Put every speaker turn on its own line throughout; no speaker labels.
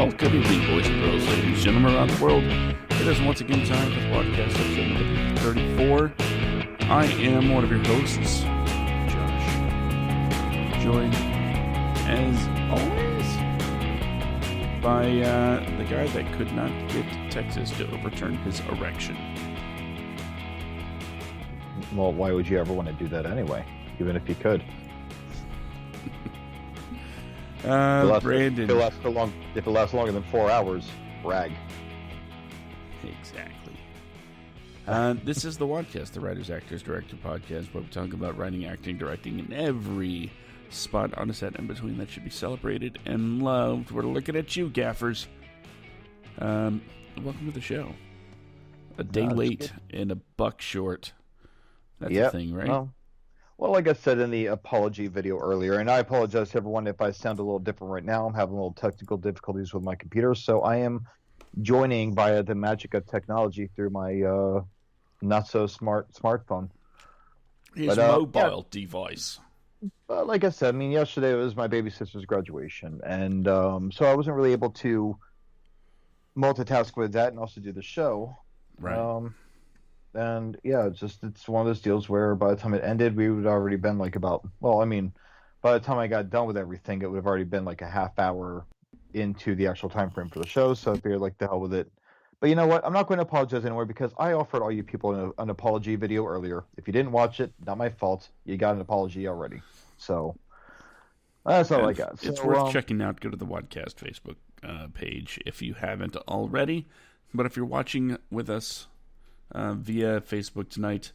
Well, good evening, boys and girls, ladies and gentlemen around the world. It is once again time for the WADcast episode number 34. I am one of your hosts, Josh, joined, as always, by the guy that could not get Texas to overturn his erection.
Well, why would you ever want to do that anyway, even if you could?
Brandon.
If it lasts longer than 4 hours, brag.
Exactly. This is the WADcast, the Writers, Actors, Director podcast, where we talk about writing, acting, directing, and every spot on a set in between that should be celebrated and loved. We're looking at you, gaffers. Welcome to the show. A day late and a buck short. That's a thing, right?
Well, like I said in the apology video earlier, and I apologize to everyone if I sound a little different right now. I'm having a little technical difficulties with my computer, so I am joining via the magic of technology through my not-so-smart smartphone.
His mobile device.
Like I said, yesterday was my baby sister's graduation, and so I wasn't really able to multitask with that and also do the show.
Right.
And yeah, it's one of those deals where by the time it ended, we would have already been by the time I got done with everything, it would have already been like a half hour into the actual time frame for the show. So I figured, like, the hell with it. But you know what? I'm not going to apologize anymore because I offered all you people an apology video earlier. If you didn't watch it, not my fault. You got an apology already. So that's all I got.
It's worth checking out. Go to the WADcast Facebook page if you haven't already. But if you're watching with us via Facebook tonight,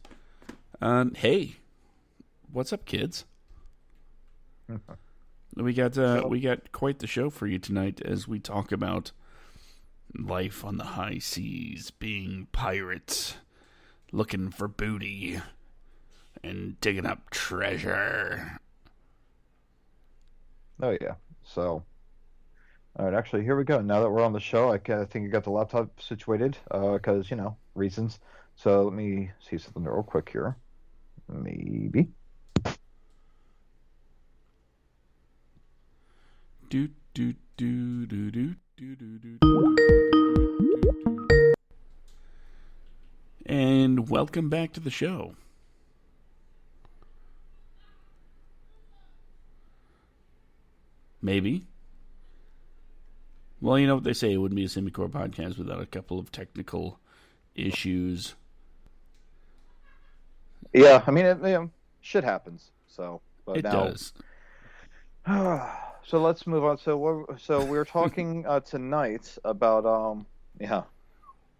hey, what's up, kids? We got quite the show for you tonight as we talk about life on the high seas, being pirates, looking for booty, and digging up treasure.
Oh yeah. So, all right. Actually, here we go. Now that we're on the show, I think I got the laptop situated because reasons. So let me see something real quick here. Maybe.
Do do do do do do do do. And welcome back to the show. Maybe. Well, you know what they say, it wouldn't be a semi-core podcast without a couple of technical issues.
Yeah, shit happens. So, but
it
now,
does.
So let's move on. So we're talking tonight about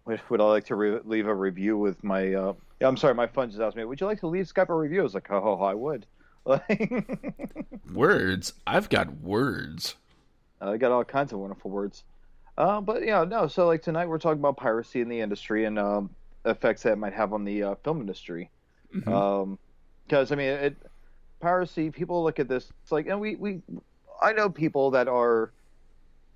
Would I like to leave a review with my? I'm sorry, my phone just asked me. Would you like to leave Skype a review? I was like, oh, I would.
Words? I've got words.
I got all kinds of wonderful words. But yeah, no. So like tonight we're talking about piracy in the industry and effects that it might have on the film industry. Because piracy. People look at this. It's like, and I know people that are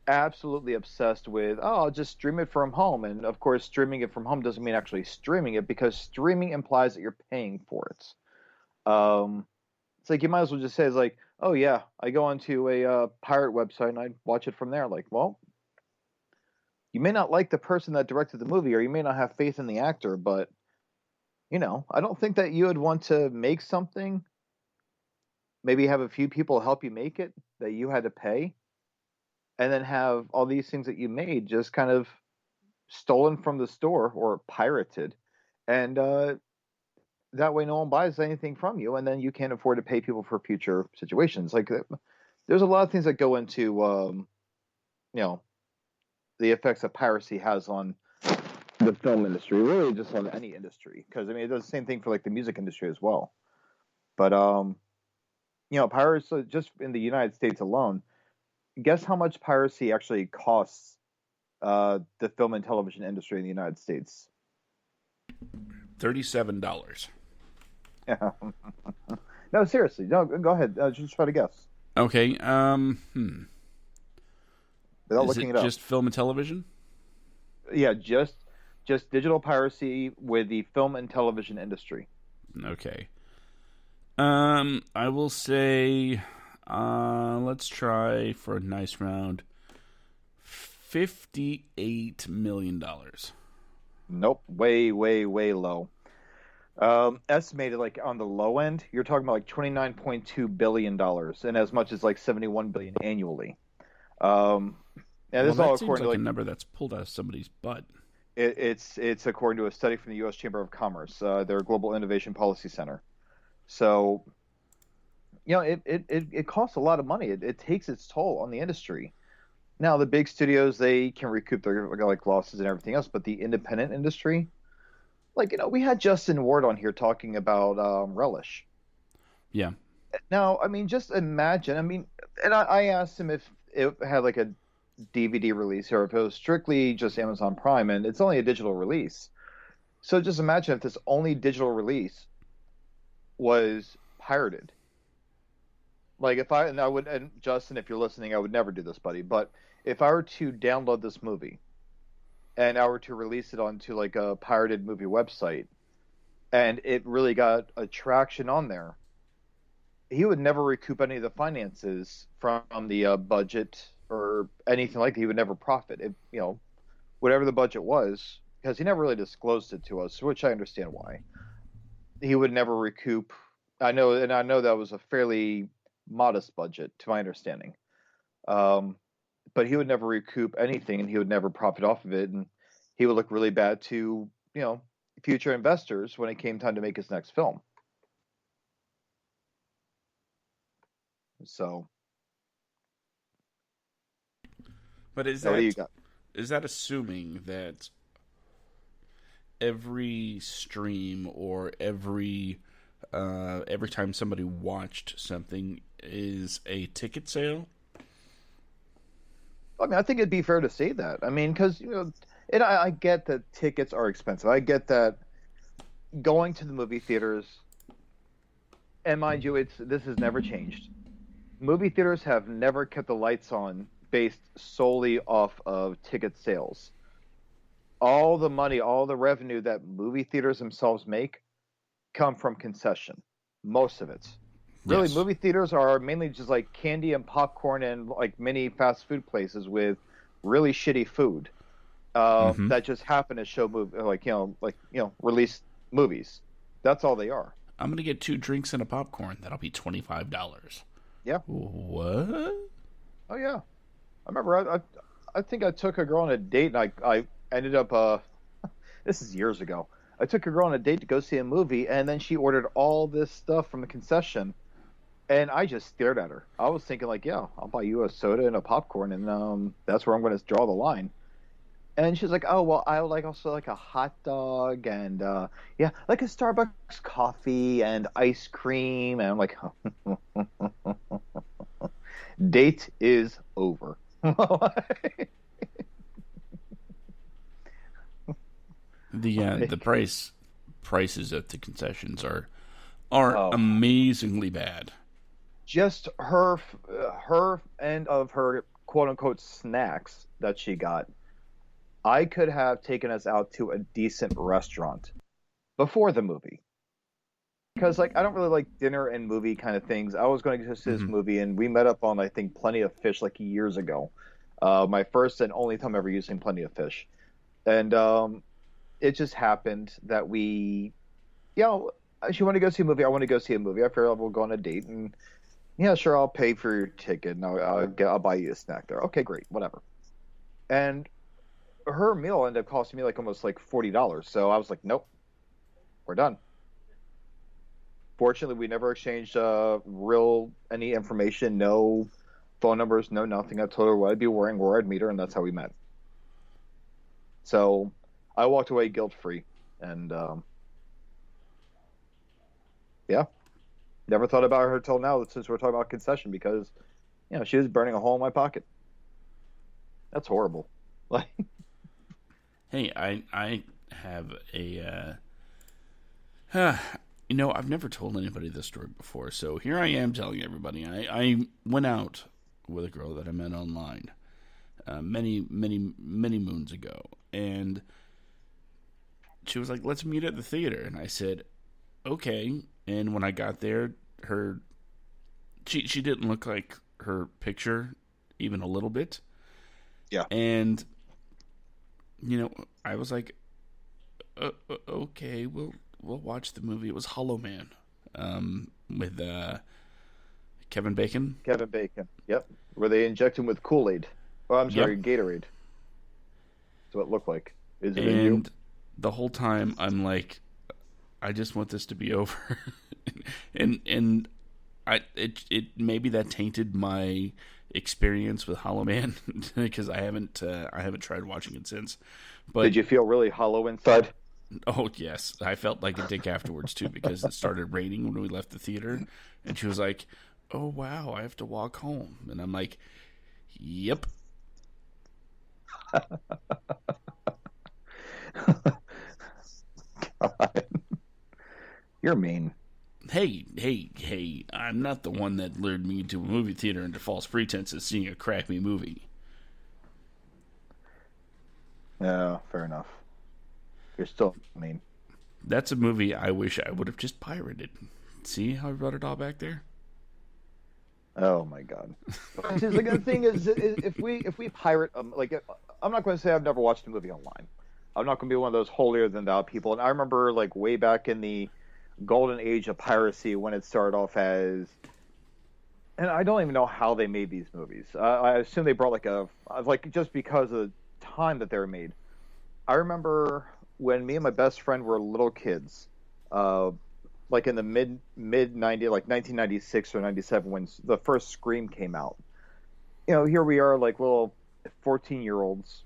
absolutely obsessed with, I'll just stream it from home. And of course, streaming it from home doesn't mean actually streaming it, because streaming implies that you're paying for it. It's like, you might as well just say, it's like, oh yeah, I go onto a pirate website and I watch it from there. Like, well, you may not like the person that directed the movie, or you may not have faith in the actor, but I don't think that you would want to make something, maybe have a few people help you make it, that you had to pay, and then have all these things that you made just kind of stolen from the store or pirated. And that way no one buys anything from you, and then you can't afford to pay people for future situations. Like, there's a lot of things that go into, the effects that piracy has on the film industry, really just on any industry. Because, it does the same thing for, like, the music industry as well. But, piracy, just in the United States alone, guess how much piracy actually costs the film and television industry in the United States?
$37.
Yeah. No, seriously. No, go ahead. Just try to guess.
Okay.
Without looking it up.
Just film and television?
Yeah, just digital piracy with the film and television industry.
Okay. I will say, let's try for a nice round, $58 million.
Nope, way, way, way low. Estimated like on the low end, you're talking about like $29.2 billion, and as much as like 71 billion annually. And
Well,
this is all
that seems
according to
like a
like
number that's pulled out of somebody's butt.
it's according to a study from the U.S. Chamber of Commerce, their Global Innovation Policy Center. So it costs a lot of money. It takes its toll on the industry. Now the big studios, they can recoup their like losses and everything else, but the independent industry, like we had Justin Ward on here talking about Relish.
Yeah.
Now, I mean, just imagine. I mean, and I asked him if it had like a DVD release or if it was strictly just Amazon Prime, and it's only a digital release. So just imagine if this only digital release was pirated. Like if I and I would and Justin, if you're listening, I would never do this, buddy. But if I were to download this movie and I were to release it onto like a pirated movie website, and it really got a traction on there, he would never recoup any of the finances from the budget or anything like that. He would never profit. Whatever the budget was, because he never really disclosed it to us, which I understand why. He would never recoup. I know that was a fairly modest budget, to my understanding. But he would never recoup anything, and he would never profit off of it, and he would look really bad to future investors when it came time to make his next film. So,
But is
what do you
that
got?
is that assuming that every stream or every time somebody watched something is a ticket sale?
I mean, I think it'd be fair to say that. I mean, because and I get that tickets are expensive. I get that going to the movie theaters, and mind you, this has never changed. Movie theaters have never kept the lights on based solely off of ticket sales. All the money, all the revenue that movie theaters themselves make come from concession. Most of it. Really,
Yes.
movie theaters are mainly just like candy and popcorn and like mini fast food places with really shitty food that just happen to show release movies. That's all they are.
I'm gonna get 2 drinks and a popcorn. That'll be $25.
Yeah.
What?
Oh yeah. I remember I think I took a girl on a date, and I ended up this is years ago. I took a girl on a date to go see a movie, and then she ordered all this stuff from the concession, and I just stared at her. I was thinking like, yeah, I'll buy you a soda and a popcorn, and that's where I'm going to draw the line. And she's like, oh well, I would like also like a hot dog and yeah, like a Starbucks coffee and ice cream, and I'm like, date is over.
The prices at the concessions are
Oh.
amazingly bad.
Just her end of her quote unquote snacks that she got. I could have taken us out to a decent restaurant before the movie. Because like I don't really like dinner and movie kind of things. I was going to go see this movie, and we met up on I think Plenty of Fish like years ago. My first and only time ever using Plenty of Fish, and it just happened that she wanted to go see a movie. I want to go see a movie. I figured we'll go on a date, and yeah, sure, I'll pay for your ticket, and I'll buy you a snack there. Okay, great, whatever. And her meal ended up costing me like almost like $40. So I was like, nope, we're done. Fortunately, we never exchanged any information, no phone numbers, no nothing. I told her what I'd be wearing, where I'd meet her, and that's how we met. So I walked away guilt-free, and yeah, never thought about her till now since we're talking about concession, because she was burning a hole in my pocket. That's horrible. Like,
Hey, I have a I've never told anybody this story before, so here I am telling everybody. I went out with a girl that I met online many moons ago, and she was like, let's meet at the theater. And I said, okay. And when I got there, she didn't look like her picture even a little bit.
Yeah.
And, I was like, okay, we'll watch the movie. It was Hollow Man, with Kevin Bacon.
Kevin Bacon. Yep. Where they inject him with Kool-Aid. Oh, I'm
Yep.
sorry, Gatorade. That's what it looked like. Is it a you?
And the whole time I'm like, I just want this to be over. and it maybe that tainted my experience with Hollow Man because I haven't tried watching it since. But
Did you feel really hollow inside?
oh yes, I felt like a dick afterwards too because it started raining when we left the theater, and she was like, "Oh wow, I have to walk home," and I'm like, "Yep."
God. You're mean.
Hey, I'm not the one that lured me to a movie theater under false pretenses seeing a crappy movie.
Yeah, fair enough. You're still mean.
That's a movie I wish I would have just pirated. See how I brought it all back there?
Oh my God. See, the good thing is if we pirate like I'm not going to say I've never watched a movie online. I'm not going to be one of those holier than thou people. And I remember like way back in the golden age of piracy when it started off as, and I don't even know how they made these movies. I assume they brought like just because of the time that they were made. I remember when me and my best friend were little kids, like in the mid 90 like 1996 or 97 when the first Scream came out. Here we are like little 14-year-olds,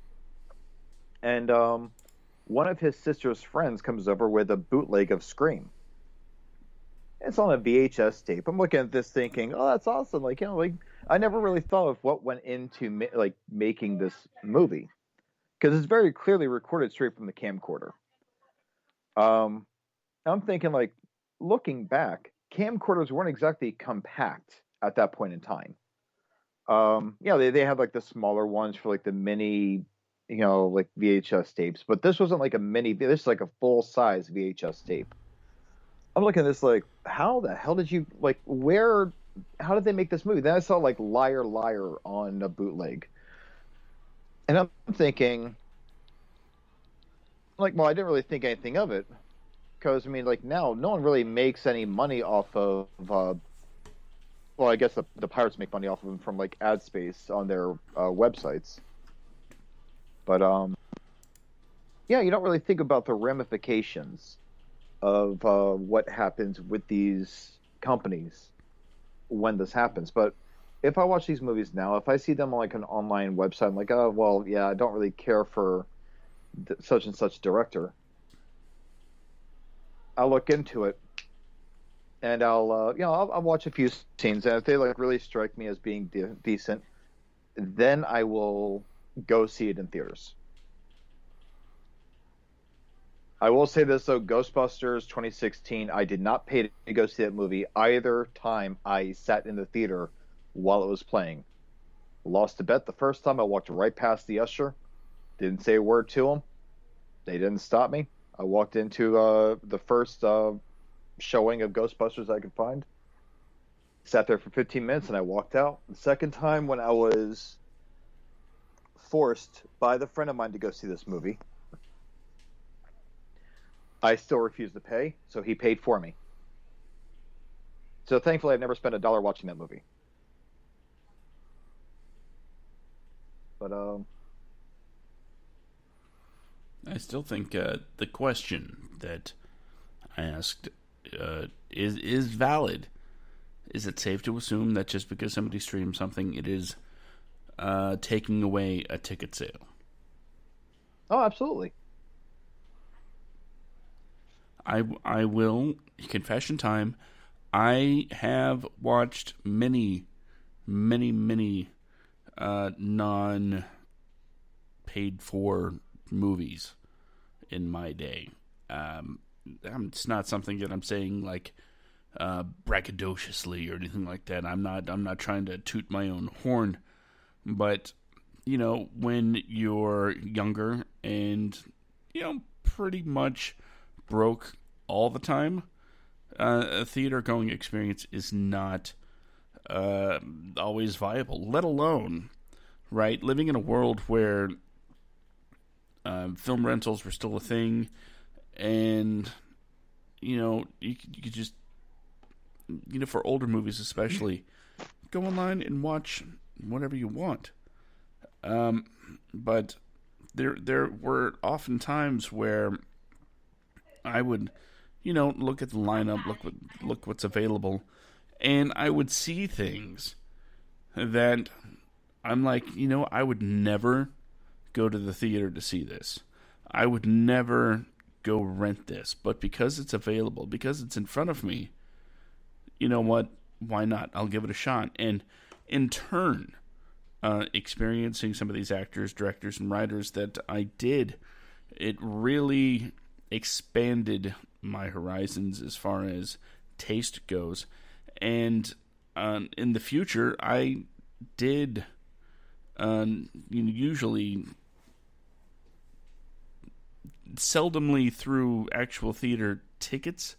and one of his sister's friends comes over with a bootleg of Scream. It's on a VHS tape. I'm looking at this thinking, oh, that's awesome. Like, like I never really thought of what went into like making this movie because it's very clearly recorded straight from the camcorder. I'm thinking like looking back, camcorders weren't exactly compact at that point in time. They had like the smaller ones for like the mini, like VHS tapes, but this wasn't like a mini. This is like a full size VHS tape. I'm looking at this like, how the hell did you like how did they make this movie? Then I saw like Liar Liar on a bootleg. And I'm thinking like, well, I didn't really think anything of it because I mean like now no one really makes any money off of well, I guess the pirates make money off of them from like ad space on their websites. But yeah, you don't really think about the ramifications of what happens with these companies when this happens. But if I watch these movies now, if I see them on like an online website, I'm like, oh, well, yeah, I don't really care for such and such director. I'll look into it and I'll watch a few scenes. And if they like really strike me as being decent, then I will go see it in theaters. I will say this though, Ghostbusters 2016, I did not pay to go see that movie either time I sat in the theater while it was playing. Lost a bet the first time. I walked right past the usher, didn't say a word to them. They didn't stop me. I walked into the first showing of Ghostbusters I could find. Sat there for 15 minutes and I walked out. The second time when I was forced by the friend of mine to go see this movie, I still refused to pay, so he paid for me. So thankfully, I've never spent $1 watching that movie. But
I still think the question that I asked is valid. Is it safe to assume that just because somebody streams something, it is taking away a ticket sale?
oh, absolutely.
I will, confession time, I have watched many non paid for movies in my day. It's not something that I'm saying like braggadociously or anything like that. I'm not trying to toot my own horn, but when you're younger and pretty much broke all the time, a theater going experience is not always viable, let alone right? Living in a world where film rentals were still a thing, and you could just, for older movies especially, go online and watch whatever you want. But there were often times where I would, look at the lineup, look what's available, and I would see things that I'm like, I would never go to the theater to see this. I would never go rent this, but because it's available, because it's in front of me, you know what? Why not? I'll give it a shot. And in turn, experiencing some of these actors, directors, and writers that I did, it really expanded my horizons as far as taste goes. And in the future, I did usually, seldomly through actual theater tickets,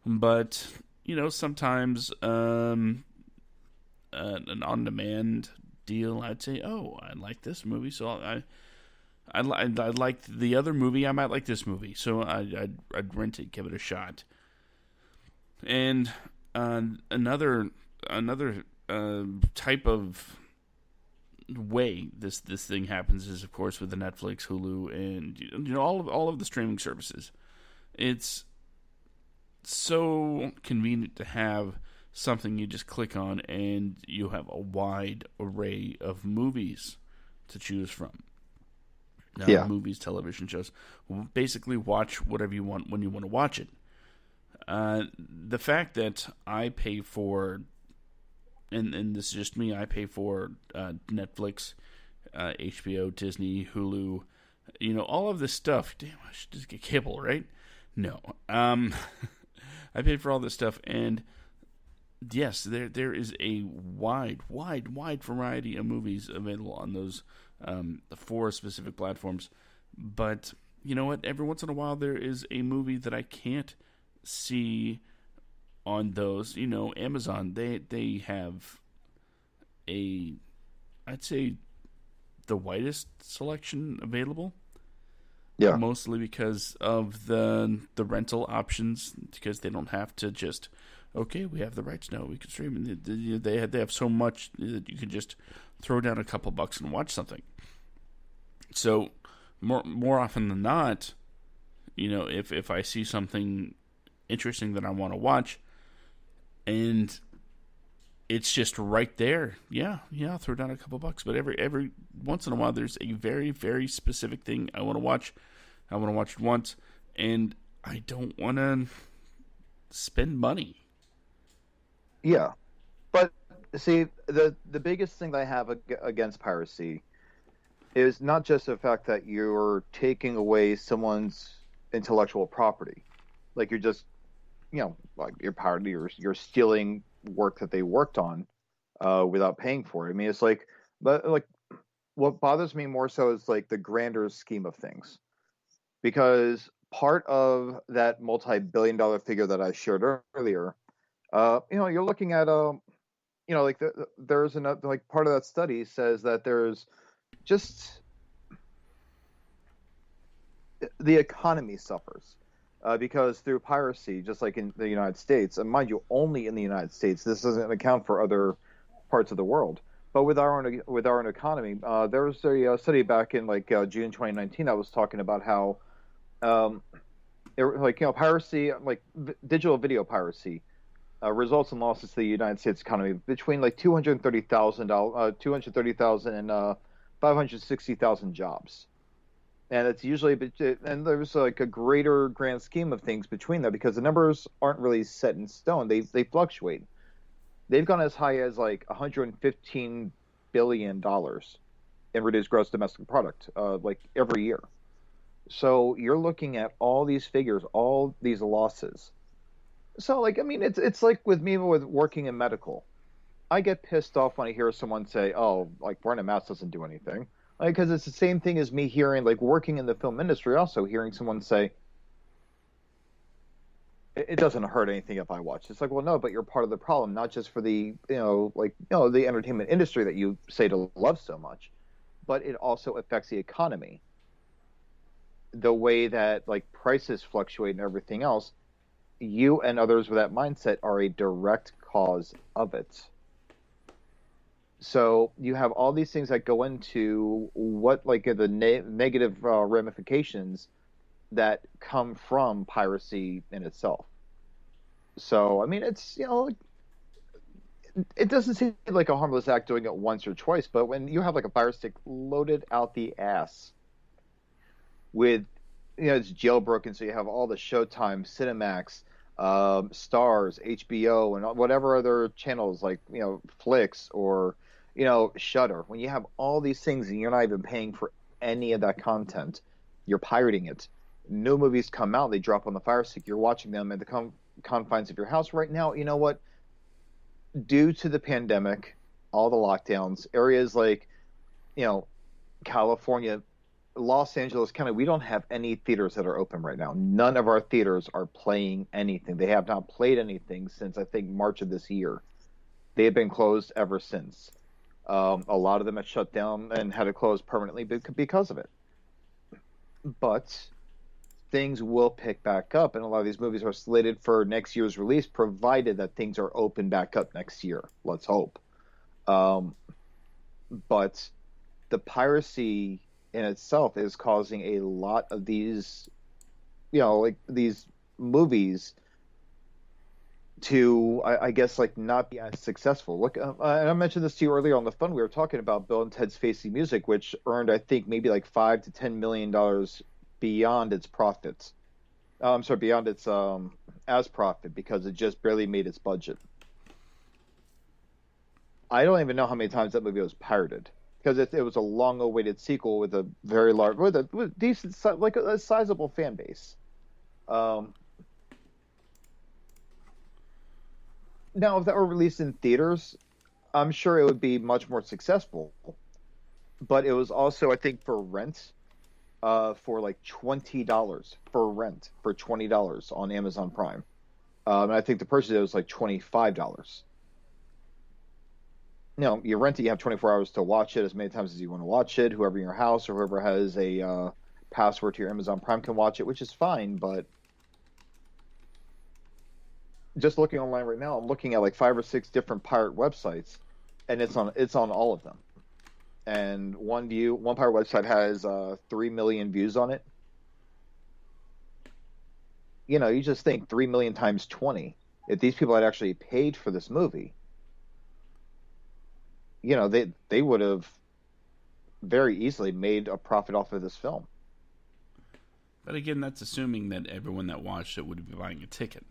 but sometimes an on-demand deal. I'd say, oh, I like this movie, so I liked the other movie. I might like this movie, so I'd rent it, give it a shot. And another type of way this thing happens is, of course, with the Netflix, Hulu, and all of the streaming services. It's so convenient to have something you just click on and you have a wide array of movies to choose from. Movies, television shows. Basically, watch whatever you want when you want to watch it. The fact that I pay for, and this is just me, I pay for Netflix, HBO, Disney, Hulu, all of this stuff. Damn, I should just get cable, right? No. I paid for all this stuff, and yes, there is a wide variety of movies available on those 4 specific platforms. But you know what? Every once in a while, there is a movie that I can't see on those. Amazon, they have I'd say the widest selection available.
Yeah.
Mostly because of the rental options, because they don't have to just, okay, we have the rights now, we can stream. They have so much that you can just throw down a couple bucks and watch something. So more often than not, if I see something interesting that I want to watch, and it's just right there, yeah, I'll throw down a couple bucks. But every once in a while, there's a very, very specific thing I want to watch. I want to watch it once, and I don't want to spend money.
Yeah, but see, the biggest thing that I have against piracy is not just the fact that you're taking away someone's intellectual property, like you're just, like you're stealing work that they worked on without paying for it. I mean, it's like, but like, what bothers me more so is like the grander scheme of things, because part of that multi-billion-dollar figure that I shared earlier, you're looking at there's another, like, part of that study says that there's just the economy suffers. Because through piracy, just like in the United States, and mind you, only in the United States, this doesn't account for other parts of the world. But with our own economy, there was a study back in June 2019 that was talking about how, piracy, digital video piracy, results in losses to the United States economy between like 230,000 and 560,000 jobs. And it's usually, and there's like a greater grand scheme of things between that, because the numbers aren't really set in stone. They fluctuate. They've gone as high as like $115 billion in reduced gross domestic product, every year. So you're looking at all these figures, all these losses. So it's like with me with working in medical. I get pissed off when I hear someone say, "Oh, wearing a mask doesn't do anything." Because it's the same thing as me hearing, working in the film industry, also hearing someone say, it doesn't hurt anything if I watch. It's like, well, no, but you're part of the problem, not just for the, the entertainment industry that you say to love so much. but it also affects the economy. The way that like prices fluctuate and everything else, you and others with that mindset are a direct cause of it. So you have all these things that go into what like the negative ramifications that come from piracy in itself. So I mean, it's it doesn't seem like a harmless act doing it once or twice, but when you have like a fire stick loaded out the ass with, it's jailbroken, so you have all the Showtime, Cinemax, Stars, HBO, and whatever other channels like Flicks or Shudder. When you have all these things and you're not even paying for any of that content, you're pirating it. New movies come out, they drop on the Fire Stick. You're watching them at the confines of your house right now. You know what? Due to the pandemic, all the lockdowns, areas like California, Los Angeles County, we don't have any theaters that are open right now. None of our theaters are playing anything. They have not played anything since I think March of this year. They have been closed ever since. A lot of them have shut down and had to close permanently because of it. But things will pick back up, and a lot of these movies are slated for next year's release, provided that things are open back up next year. Let's hope. But the piracy in itself is causing a lot of these, like these movies to, I guess, like not be as successful. Look, and I mentioned this to you earlier on the phone. We were talking about Bill and Ted's Facing Music, which earned, I think, maybe like $5 to $10 million beyond its profits. I'm sorry, beyond its as profit, because it just barely made its budget. I don't even know how many times that movie was pirated, because it was a long-awaited sequel with a very large, with a decent, like a sizable fan base. Now, if that were released in theaters, I'm sure it would be much more successful. But it was also, I think, for rent, for like $20 for rent for $20 on Amazon Prime. And I think the purchase it was like $25. You rent it, you have 24 hours to watch it as many times as you want to watch it. Whoever in your house or whoever has a password to your Amazon Prime can watch it, which is fine. But just looking online right now, I'm looking at like 5 or 6 different pirate websites, and it's on all of them. And one pirate website has 3 million views on it. You just think 3 million times 20. If these people had actually paid for this movie, they would have very easily made a profit off of this film.
But again, that's assuming that everyone that watched it would be buying a ticket.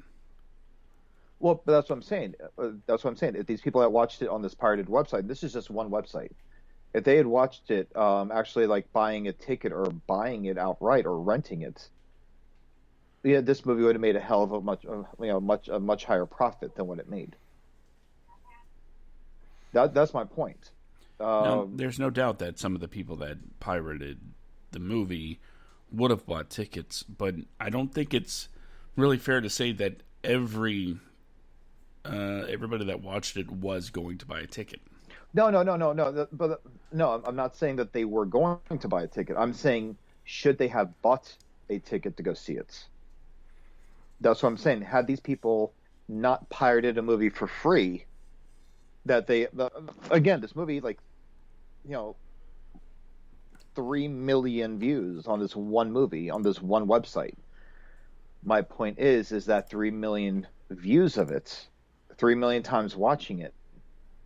Well, but that's what I'm saying. If these people that watched it on this pirated website, this is just one website. If they had watched it, actually like buying a ticket or buying it outright or renting it, this movie would have made a hell of a much higher profit than what it made. That's my point.
Now, there's no doubt that some of the people that pirated the movie would have bought tickets, but I don't think it's really fair to say that everybody that watched it was going to buy a ticket.
No. But no, I'm not saying that they were going to buy a ticket. I'm saying, should they have bought a ticket to go see it? That's what I'm saying. Had these people not pirated a movie for free, again, this movie, like, 3 million views on this one movie, on this one website. My point is that 3 million views of it, 3 million times watching it,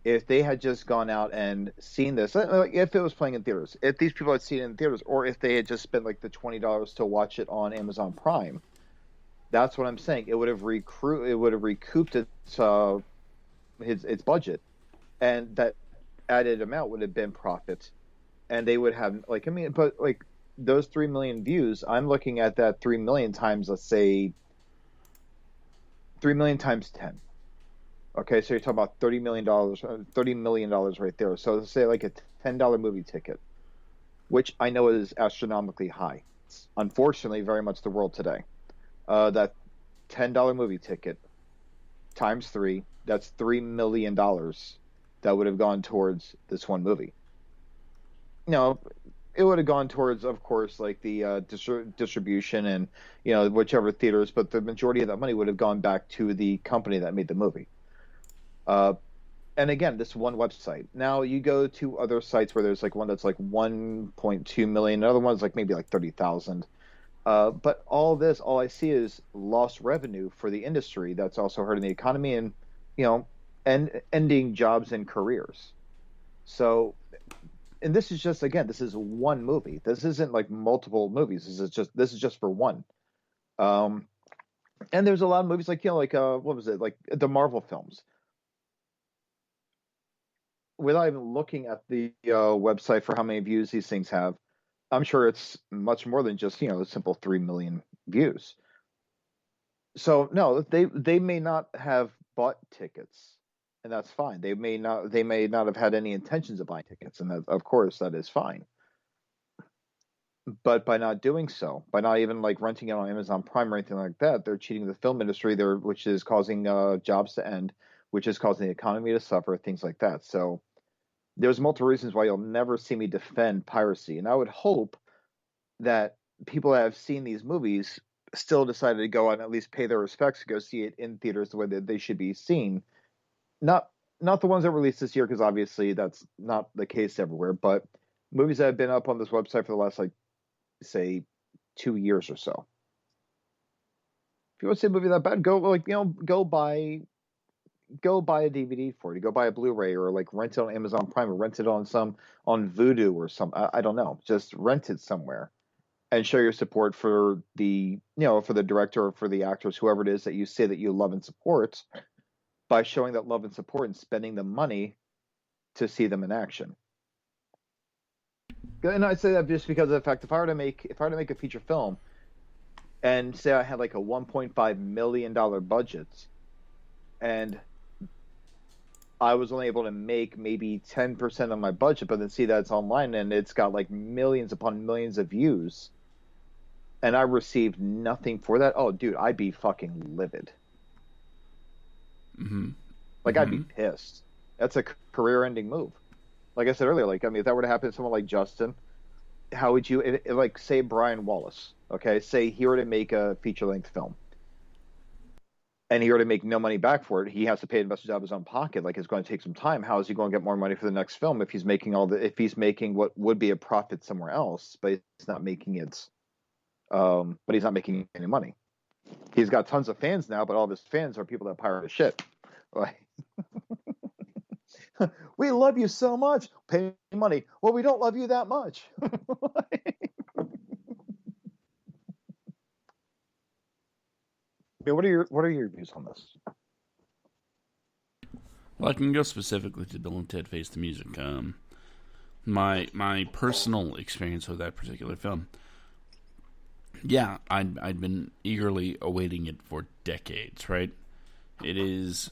if they had just gone out and seen this, if it was playing in theaters, if these people had seen it in theaters, or if they had just spent like the $20 to watch it on Amazon Prime, that's what I'm saying. It would have recouped its budget, and that added amount would have been profit, and they would have but those 3 million views, I'm looking at that 3 million times, let's say 3 million times 10. Okay, so you're talking about $30 million right there. So let's say like a $10 movie ticket, which I know is astronomically high. It's unfortunately very much the world today. That $10 movie ticket times 3, that's $3 million that would have gone towards this one movie. know, it would have gone towards, of course, like the distribution and whichever theaters, but the majority of that money would have gone back to the company that made the movie. Uh, and again, this one website. Now you go to other sites where there's like one that's like 1.2 million, another one's like maybe like 30,000. But all I see is lost revenue for the industry. That's also hurting the economy and you know, and ending jobs and careers. So, and this is just again, this is one movie. This isn't like multiple movies. This is just for one. Um, and there's a lot of movies like what was it like the Marvel films. Without even looking at the website for how many views these things have, I'm sure it's much more than just the simple 3 million views. So no, they may not have bought tickets, and that's fine. They may not have had any intentions of buying tickets, and that, of course, that is fine. But by not doing so, by not even like renting it on Amazon Prime or anything like that, they're cheating the film industry there, which is causing jobs to end, which is causing the economy to suffer, things like that. So there's multiple reasons why you'll never see me defend piracy, and I would hope that people that have seen these movies still decided to go out and at least pay their respects to go see it in theaters the way that they should be seen. Not not the ones that released this year, because obviously that's not the case everywhere, but movies that have been up on this website for the last like say 2 years or so. If you want to see a movie that bad, go buy a DVD for it. Go buy a Blu-ray or like rent it on Amazon Prime or rent it on Vudu or some I don't know. Just rent it somewhere and show your support for the director or for the actors, whoever it is that you say that you love and support, by showing that love and support and spending the money to see them in action. And I say that just because of the fact, if I were to make a feature film and say I had like a $1.5 million budget and I was only able to make maybe 10% of my budget, but then see that it's online and it's got like millions upon millions of views, and I received nothing for that. Oh, dude, I'd be fucking livid.
Mm-hmm.
Like, I'd be pissed. That's a career-ending move. Like I said earlier, like, I mean, if that were to happen to someone like Justin, how would you, like, say Brian Wallace, okay? Say he were to make a feature-length film, and he were to make no money back for it. He has to pay investors out of his own pocket. Like, it's going to take some time. How is he going to get more money for the next film if he's making what would be a profit somewhere else, but he's not making it, but he's not making any money. He's got tons of fans now, but all of his fans are people that pirate his shit. Like, we love you so much, pay money. Well, we don't love you that much. What are your views on this?
Well, I can go specifically to Bill and Ted Face the Music. My personal experience with that particular film. Yeah, I'd been eagerly awaiting it for decades, right? It is,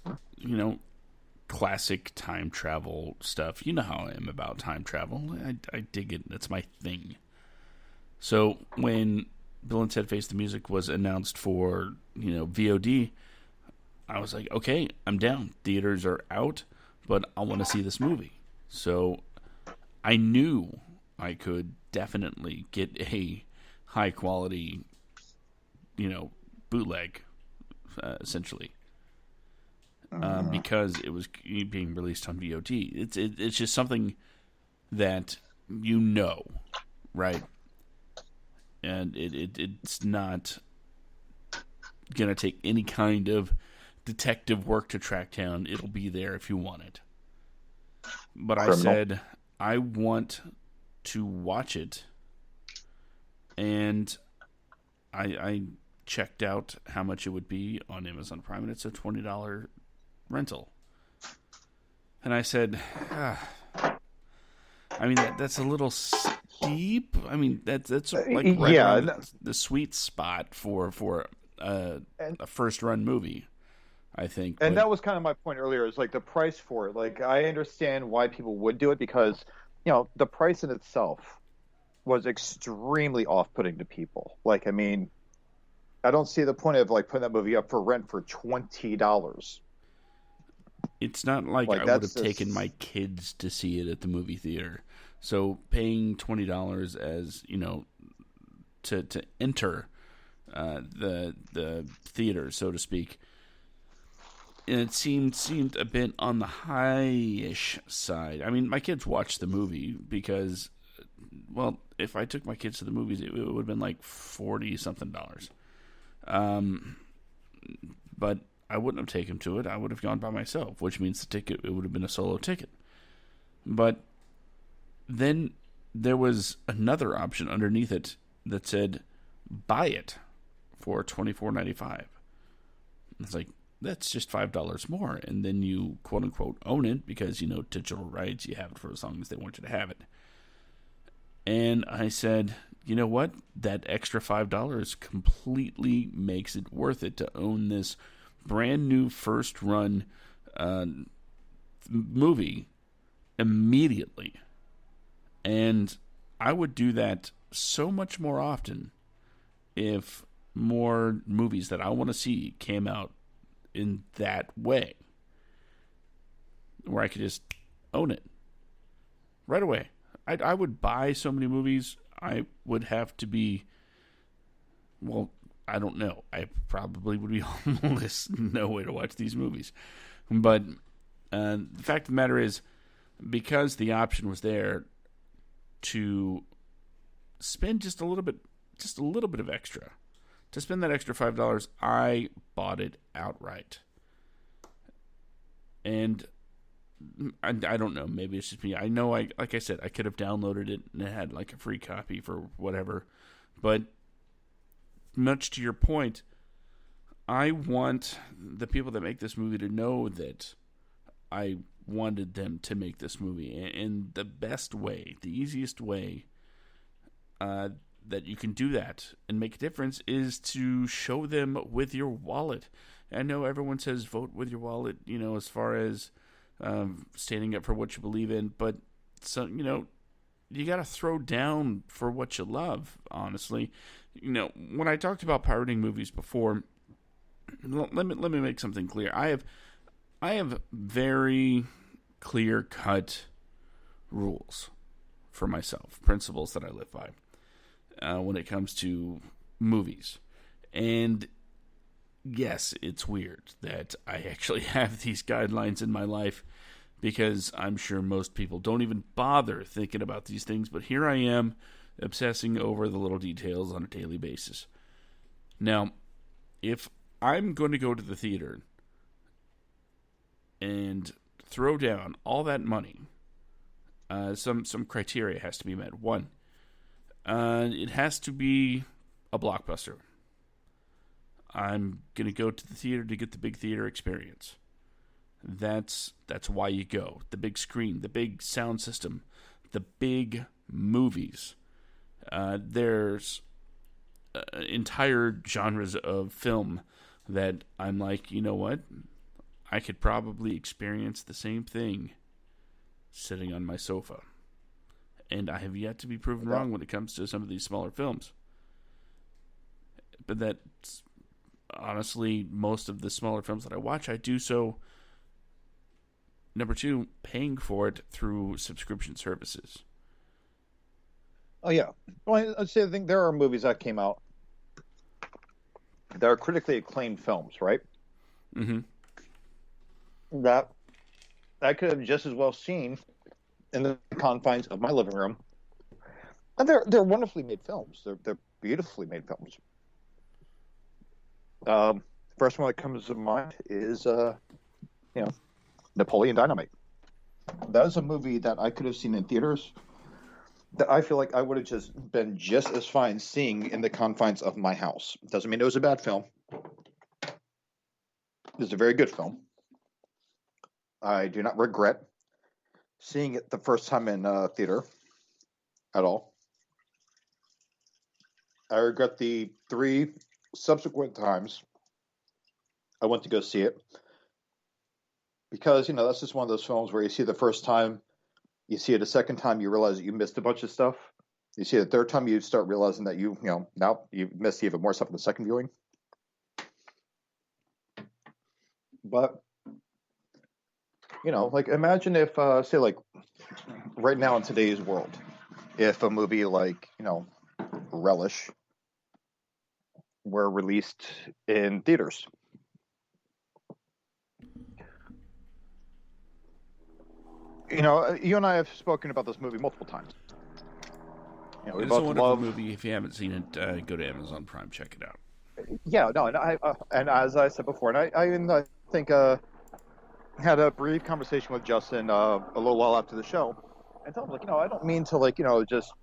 classic time travel stuff. You know how I am about time travel. I dig it. That's my thing. So when Bill and Ted Face the Music was announced for, VOD, I was like, okay, I'm down. Theaters are out, but I want to see this movie. So I knew I could definitely get a high quality, bootleg, essentially, because it was being released on VOD. It's just something that right, and it's not gonna take any kind of detective work to track down. It'll be there if you want it. But I said I want to watch it. And I checked out how much it would be on Amazon Prime, and it's a $20 rental. And I said, I mean, that's a little steep. I mean, that's like right around the sweet spot for a first run movie, I think.
And that was kind of my point earlier, is like the price for it. Like, I understand why people would do it, because the price in itself was extremely off-putting to people. Like, I mean, I don't see the point of like putting that movie up for rent for $20.
It's not like I would have taken my kids to see it at the movie theater. So paying $20 as to enter the theater, so to speak, and it seemed a bit on the high-ish side. I mean, my kids watched the movie because, well, if I took my kids to the movies, it would have been like $40-something. But I wouldn't have taken them to it. I would have gone by myself, which means the ticket, it would have been a solo ticket. But then there was another option underneath it that said, buy it for $24.95. It's like, that's just $5 more. And then you, quote unquote, own it because, digital rights, you have it for as long as they want you to have it. And I said, you know what? That extra $5 completely makes it worth it to own this brand new first run movie immediately. And I would do that so much more often if more movies that I want to see came out in that way, where I could just own it right away. I would buy so many movies. I would have to be, well, I don't know. I probably would be homeless. No way to watch these movies. But the fact of the matter is, because the option was there to spend just a little bit of extra, to spend that extra $5, I bought it outright. And I don't know. Maybe it's just me. I know, like I said, I could have downloaded it and it had like a free copy for whatever. But much to your point, I want the people that make this movie to know that I wanted them to make this movie. And the best way, the easiest way that you can do that and make a difference is to show them with your wallet. I know everyone says vote with your wallet, as far as standing up for what you believe in, but you got to throw down for what you love, honestly. When I talked about pirating movies before, let me make something clear. I have very clear-cut rules for myself, principles that I live by when it comes to movies. And yes, it's weird that I actually have these guidelines in my life, because I'm sure most people don't even bother thinking about these things, but here I am obsessing over the little details on a daily basis. Now, if I'm going to go to the theater and throw down all that money, some criteria has to be met. One, it has to be a blockbuster. I'm going to go to the theater to get the big theater experience. That's why you go. The big screen, the big sound system, the big movies. There's entire genres of film that I'm like, you know what? I could probably experience the same thing sitting on my sofa. And I have yet to be proven wrong when it comes to some of these smaller films. But that's honestly, most of the smaller films that I watch, I do so, number two, paying for it through subscription services.
Oh, yeah. Well, I'd say I think there are movies that came out that are critically acclaimed films, right?
Mm-hmm.
That I could have just as well seen in the confines of my living room. And they're wonderfully made films. They're beautifully made films. First one that comes to mind is Napoleon Dynamite. That is a movie that I could have seen in theaters that I feel like I would have just been just as fine seeing in the confines of my house. Doesn't mean it was a bad film. It's a very good film. I do not regret seeing it the first time in theater at all. I regret the 3 subsequent times I went to go see it, because that's just one of those films where you see it the first time, you see it a second time, you realize that you missed a bunch of stuff. You see it the third time, you start realizing that now you missed even more stuff in the second viewing. But Like imagine if, say, like right now in today's world, if a movie like, Relish were released in theaters. You and I have spoken about this movie multiple times. We
It's a
both
wonderful
love.
movie. If you haven't seen it, go to Amazon Prime, check it out.
Yeah, no, and as I said before, and I even think had a brief conversation with Justin a little while after the show, and told him like, I don't mean to like, just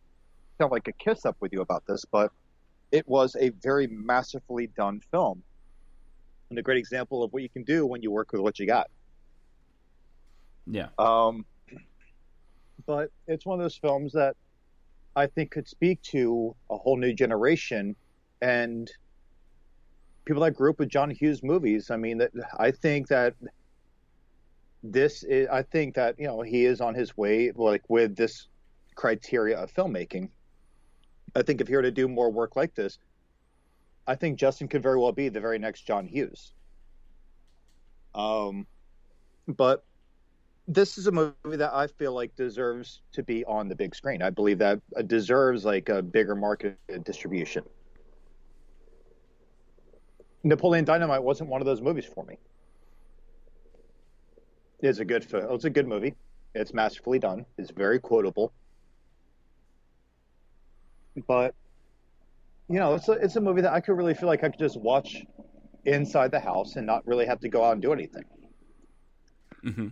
sound like a kiss up with you about this, but it was a very masterfully done film and a great example of what you can do when you work with what you got.
Yeah.
But it's one of those films that I think could speak to a whole new generation and people that grew up with John Hughes movies. I mean, I think that he is on his way, like with this criteria of filmmaking. I think if he were to do more work like this, I think Justin could very well be the very next John Hughes. But this is a movie that I feel like deserves to be on the big screen. I believe that it deserves like a bigger market distribution. Napoleon Dynamite wasn't one of those movies for me. It's a good film. It's a good movie. It's masterfully done. It's very quotable. But it's a movie that I could really feel like I could just watch inside the house and not really have to go out and do anything.
Mm-hmm.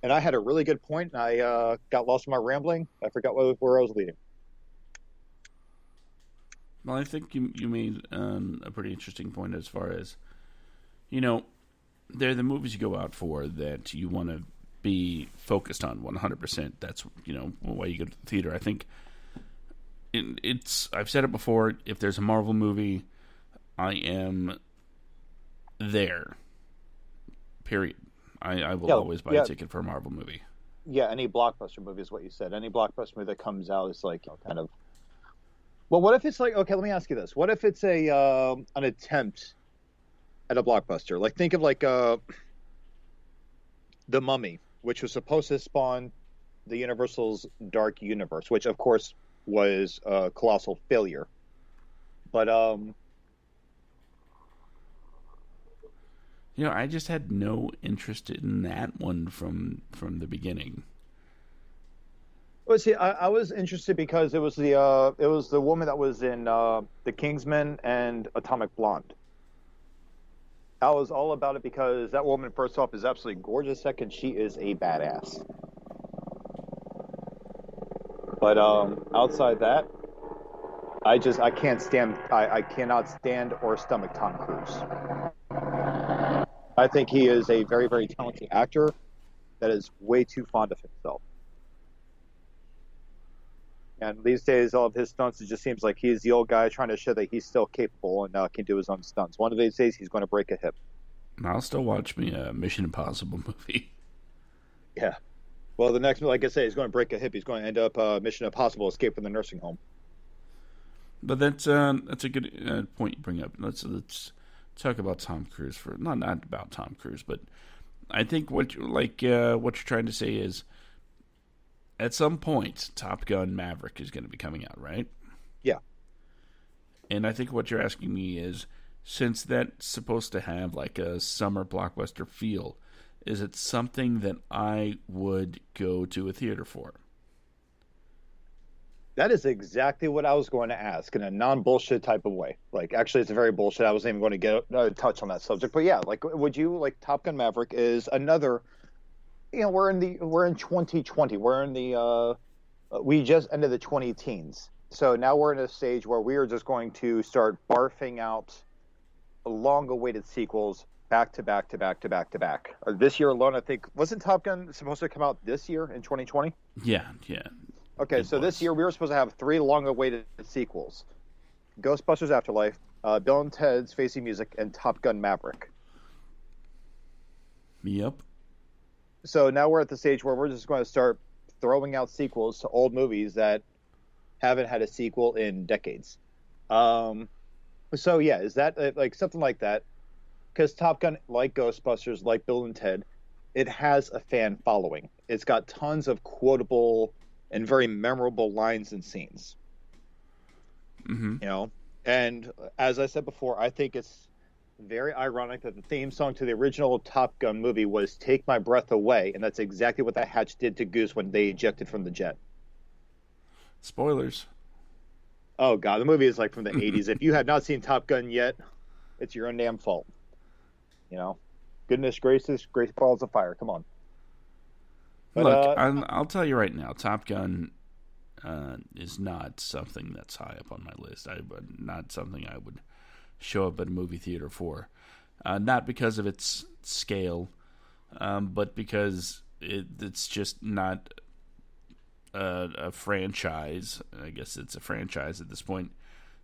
And I had a really good point, and I got lost in my rambling. I forgot where I was leading.
Well, I think you made a pretty interesting point as far as, they're the movies you go out for that you want to be focused on 100%. That's, why you go to the theater. I think I've said it before, if there's a Marvel movie, I am there. Period. I will always buy a ticket for a Marvel movie.
Yeah, any blockbuster movie is what you said. Any blockbuster movie that comes out is like kind of. Well, what if it's like, okay, let me ask you this: what if it's an attempt at a blockbuster? Like, think of like The Mummy, which was supposed to spawn the Universal's Dark Universe, which of course was a colossal failure. But
I just had no interest in that one from the beginning.
well, see, I was interested because it was the woman that was in The Kingsman and Atomic Blonde. I was all about it because that woman, first off, is absolutely gorgeous. Second, she is a badass. But outside that, I can't stand I cannot stand or stomach Tom Cruise. I think he is a very, very talented actor that is way too fond of himself. And these days, all of his stunts, it just seems like he's the old guy trying to show that he's still capable and can do his own stunts. One of these days, he's going to break a hip.
I'll still watch me a Mission Impossible movie.
Yeah. Well, the next, like I say, he's going to break a hip. He's going to end up Mission Impossible: Escape from the Nursing Home.
But that's a good point you bring up. Let's talk about Tom Cruise for not about Tom Cruise, but I think what you're trying to say is at some point Top Gun Maverick is going to be coming out, right?
Yeah.
And I think what you're asking me is, since that's supposed to have like a summer blockbuster feel, is it something that I would go to a theater for?
That is exactly what I was going to ask in a non-bullshit type of way. Like, actually, it's a very bullshit. I wasn't even going to get touch on that subject. But yeah, like, would you like Top Gun Maverick is another? We're in 2020. We're in the we just ended the 20 teens. So now we're in a stage where we are just going to start barfing out long-awaited sequels back to back to back to back to back. This year alone, I think, wasn't Top Gun supposed to come out this year in 2020?
Yeah.
Okay, so this year we were supposed to have 3 long-awaited sequels: Ghostbusters Afterlife, Bill and Ted's Facing Music, and Top Gun Maverick.
Yep.
So now we're at the stage where we're just going to start throwing out sequels to old movies that haven't had a sequel in decades. So yeah, is that like something like that? Because Top Gun, like Ghostbusters, like Bill and Ted, it has a fan following. It's got tons of quotable and very memorable lines and scenes.
Mm-hmm.
You know, and as I said before, I think it's very ironic that the theme song to the original Top Gun movie was "Take My Breath Away," and that's exactly what the hatch did to Goose when they ejected from the jet.
Spoilers.
Oh God, the movie is like from the '80s. If you have not seen Top Gun yet, it's your own damn fault. You know, goodness gracious, great balls of fire. Come on. But
Look, I'll tell you right now, Top Gun is not something that's high up on my list. Not something I would show up at a movie theater for. Not because of its scale, but because it's just not a franchise. I guess it's a franchise at this point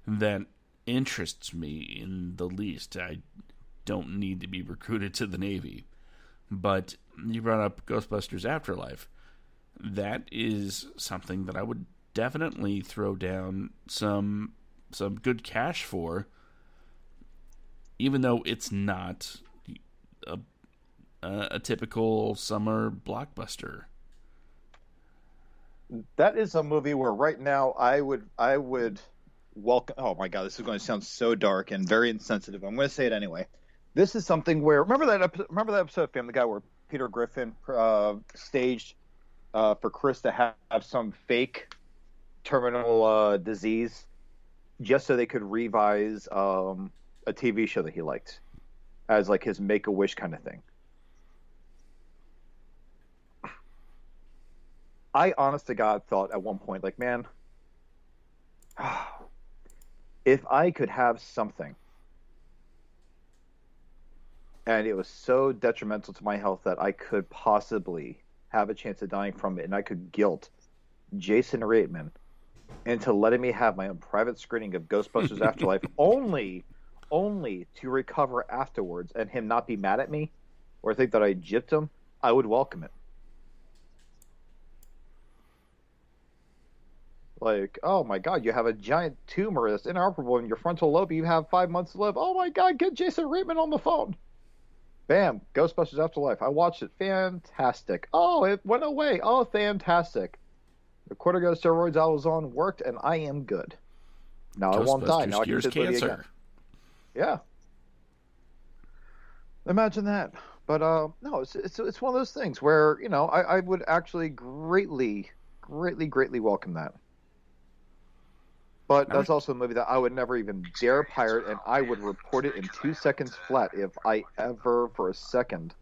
that interests me in the least. I don't need to be recruited to the Navy. But you brought up Ghostbusters Afterlife. That is something that I would definitely throw down some good cash for, even though it's not a typical summer blockbuster.
that is a movie where right now I would welcome. Oh my God, this is going to sound so dark and very insensitive. I'm going to say it anyway. This is something where remember that episode of Family Guy where Peter Griffin staged for Chris to have some fake terminal disease just so they could revise a TV show that he liked as like his Make a Wish kind of thing. I honest to God thought at one point, like, man, if I could have something and it was so detrimental to my health that I could possibly have a chance of dying from it and I could guilt Jason Reitman into letting me have my own private screening of Ghostbusters Afterlife only to recover afterwards and him not be mad at me or think that I gypped him, I would welcome it. Like, oh my God, you have a giant tumor that's inoperable in your frontal lobe. You have 5 months to live. Oh my God, get Jason Reitman on the phone. Bam, Ghostbusters Afterlife. I watched it. Fantastic. Oh, it went away. Oh, fantastic. The corticosteroids steroids I was on worked, and I am good. Now I won't die. Now I can sit again. Yeah. Imagine that. But no, it's one of those things where, you know, I would actually greatly welcome that. But that's also a movie that I would never even dare pirate, and I would report it in 2 seconds flat if I ever, for a second,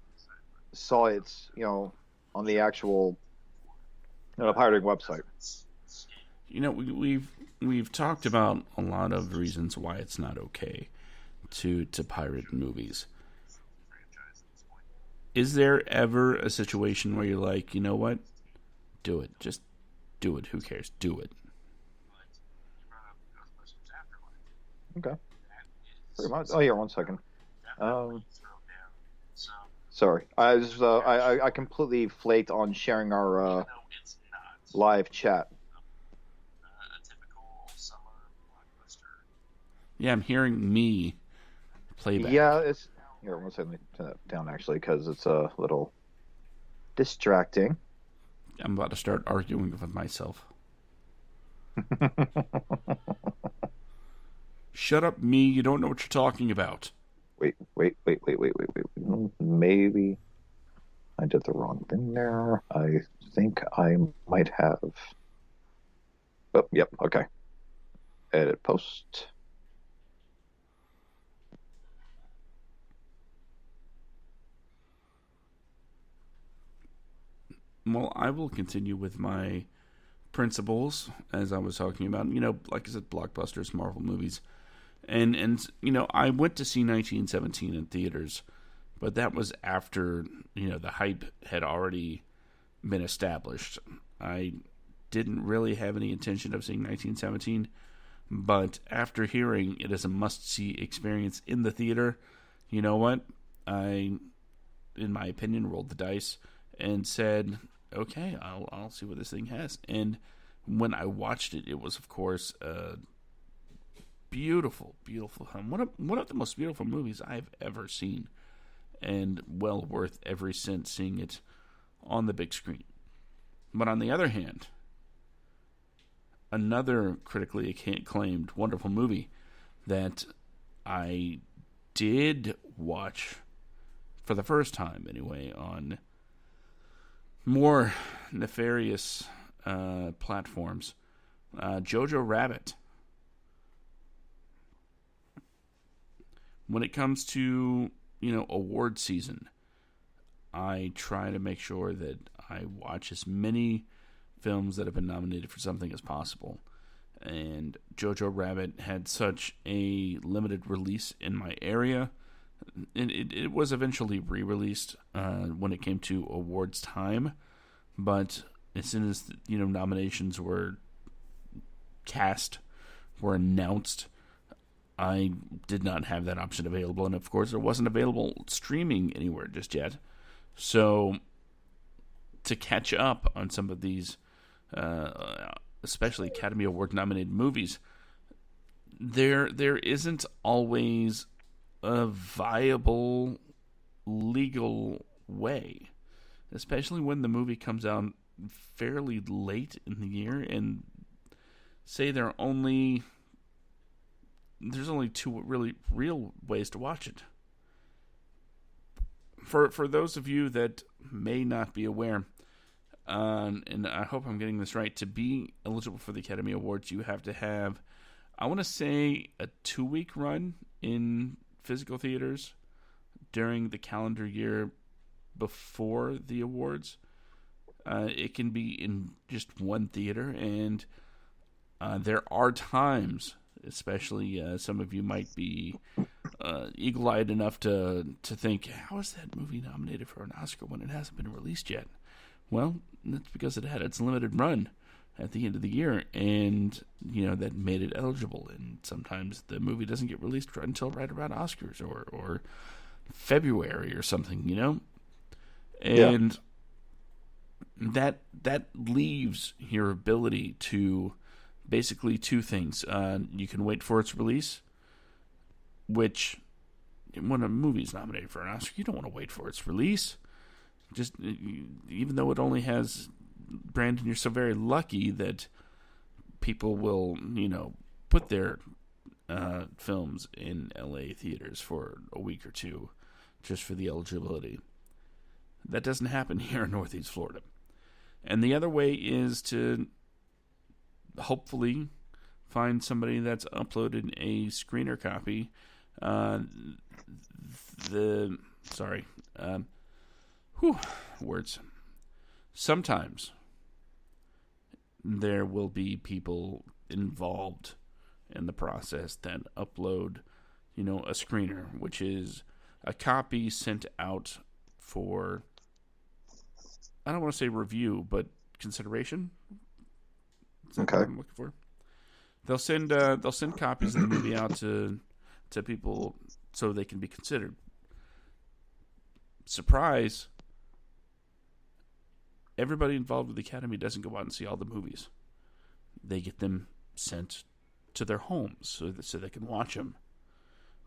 saw it, you know, on the actual pirating website.
You know, we've talked about a lot of reasons why it's not okay to pirate movies. Is there ever a situation where you're like, you know what? Do it. Just do it. Who cares? Do it.
Okay. Pretty much. Oh, yeah, 1 second. Sorry. I completely flaked on sharing our live chat.
Yeah, I'm hearing me playback.
Yeah, it's... Here, 1 second. Let me turn that down, actually, because it's a little distracting.
I'm about to start arguing with myself. Shut up, me. You don't know what you're talking about.
Wait. Maybe I did the wrong thing there. I think I might have... Oh, yep, okay. Edit post.
Well, I will continue with my principles, as I was talking about. You know, like I said, blockbusters, Marvel movies. And you know, I went to see 1917 in theaters, but that was after, you know, the hype had already been established. I didn't really have any intention of seeing 1917, but after hearing it as a must-see experience in the theater, you know what? I, in my opinion, rolled the dice and said, okay, I'll see what this thing has. And when I watched it, it was, of course, beautiful film. One of the most beautiful movies I've ever seen. and well worth every cent seeing it on the big screen. But on the other hand, another critically acclaimed wonderful movie that I did watch for the first time anyway on more nefarious platforms, Jojo Rabbit. When it comes to, award season, I try to make sure that I watch as many films that have been nominated for something as possible. And Jojo Rabbit had such a limited release in my area. It was eventually re-released when it came to awards time. But as soon as, nominations were announced, I did not have that option available. And of course, it wasn't available streaming anywhere just yet. So to catch up on some of these, especially Academy Award nominated movies, there isn't always a viable legal way, especially when the movie comes out fairly late in the year, and say there's only two really real ways to watch it. For those of you that may not be aware, and I hope I'm getting this right, to be eligible for the Academy Awards, you have to have, I want to say, a 2-week run in physical theaters during the calendar year before the awards. It can be in just one theater, and there are times, especially some of you might be eagle-eyed enough to think, how is that movie nominated for an Oscar when it hasn't been released yet? Well, that's because it had its limited run at the end of the year, and that made it eligible. And sometimes the movie doesn't get released until right around Oscars or February or something, and that leaves your ability to basically two things. You can wait for its release, which when a movie's nominated for an Oscar, you don't want to wait for its release. Just even though it only has, Brandon, you're so very lucky that people will, put their films in LA theaters for a week or two just for the eligibility. That doesn't happen here in Northeast Florida. And the other way is to hopefully find somebody that's uploaded a screener copy. Words. Sometimes there will be people involved in the process that upload, a screener, which is a copy sent out for, I don't want to say review, but consideration. Is that what I'm looking for? They'll send copies of the movie out to people so they can be considered. Surprise! Everybody involved with the Academy doesn't go out and see all the movies. They get them sent to their homes so they can watch them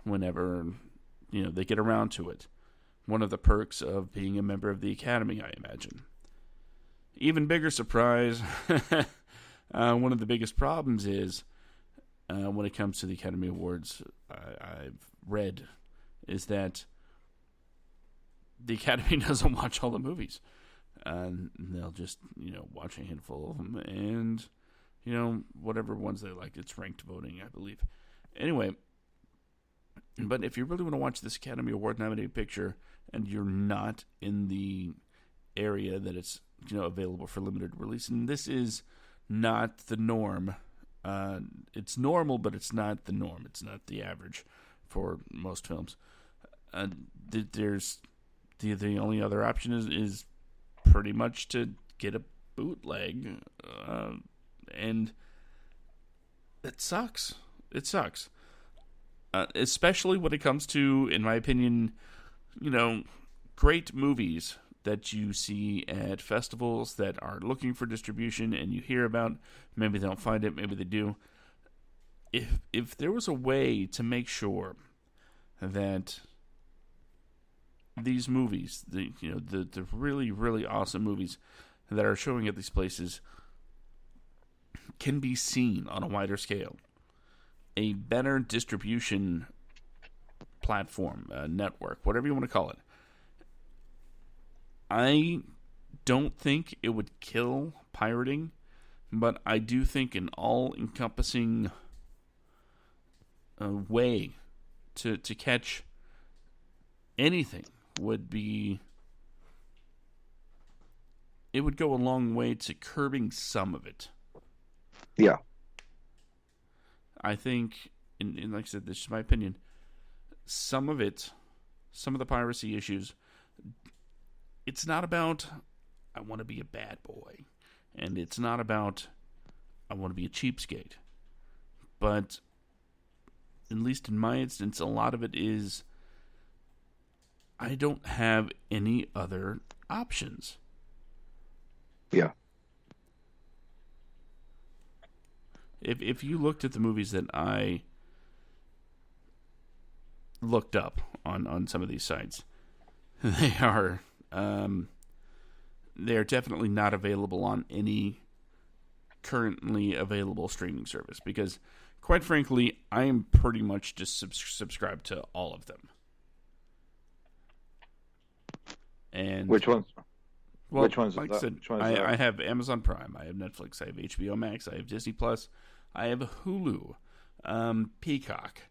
whenever they get around to it. One of the perks of being a member of the Academy, I imagine. Even bigger surprise, one of the biggest problems is when it comes to the Academy Awards, I've read, is that the Academy doesn't watch all the movies. They'll just, watch a handful of them, and, whatever ones they like. It's ranked voting, I believe. Anyway, but if you really want to watch this Academy Award nominated picture, and you're not in the area that it's, available for limited release, and this is not the norm. It's normal, but it's not the norm. It's not the average for most films. There's the only other option is pretty much to get a bootleg, and it sucks. It sucks, especially when it comes to, in my opinion, great movies that you see at festivals that are looking for distribution, and you hear about. Maybe they don't find it, maybe they do. If there was a way to make sure that these movies, the really, really awesome movies that are showing at these places, can be seen on a wider scale. A better distribution platform, network, whatever you want to call it. I don't think it would kill pirating, but I do think an all-encompassing way to catch anything would be... It would go a long way to curbing some of it.
Yeah.
I think, and like I said, this is my opinion, some of the piracy issues, it's not about, I want to be a bad boy, and it's not about, I want to be a cheapskate. But, at least in my instance, a lot of it is, I don't have any other options.
Yeah.
If you looked at the movies that I looked up on some of these sites, they are definitely not available on any currently available streaming service, because quite frankly, I am pretty much just subscribed to all of them. And
which ones?
Well,
which ones?
Like I said, I have Amazon Prime, I have Netflix, I have HBO Max, I have Disney Plus, I have Hulu, Peacock.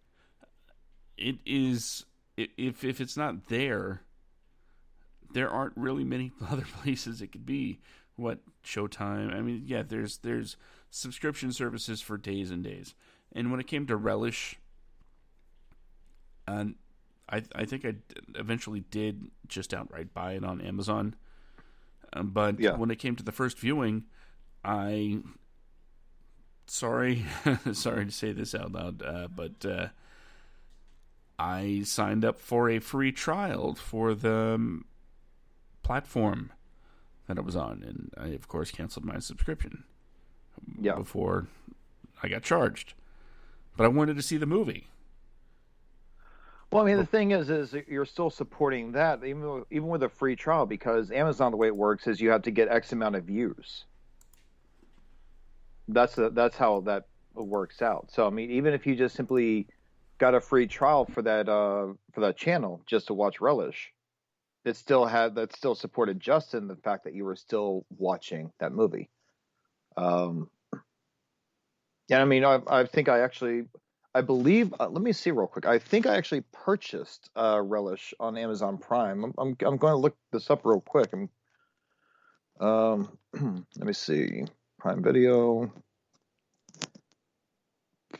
It is, if it's not there, there aren't really many other places it could be. What, Showtime? I mean, yeah, there's subscription services for days and days. And when it came to Relish, I think I eventually did just outright buy it on Amazon. But when it came to the first viewing, sorry to say this out loud, but I signed up for a free trial for the platform that it was on, and I, of course, canceled my subscription before I got charged. But I wanted to see the movie.
Well, I mean, the thing is you're still supporting that, even with a free trial, because Amazon, the way it works is you have to get X amount of views. That's how that works out. So, I mean, even if you just simply got a free trial for that channel just to watch Relish, that still supported Justin, the fact that you were still watching that movie. Yeah, I mean, I believe. Let me see real quick. I think I actually purchased Relish on Amazon Prime. I'm going to look this up real quick. Let me see. Prime Video.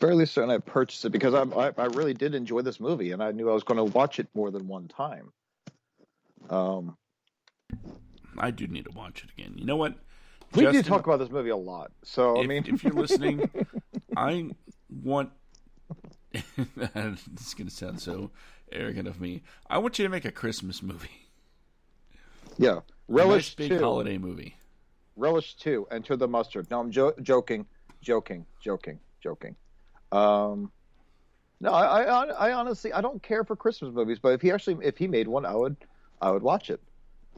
Fairly certain I purchased it because I really did enjoy this movie, and I knew I was going to watch it more than one time.
I do need to watch it again. You know what?
We did talk about this movie a lot. So
if you're listening, I want. This is going to sound so arrogant of me. I want you to make a Christmas movie.
Yeah, Relish
a nice big holiday movie.
Relish 2, Enter the Mustard. No, I'm joking. No, I honestly, I don't care for Christmas movies, but if he made one, I would watch it.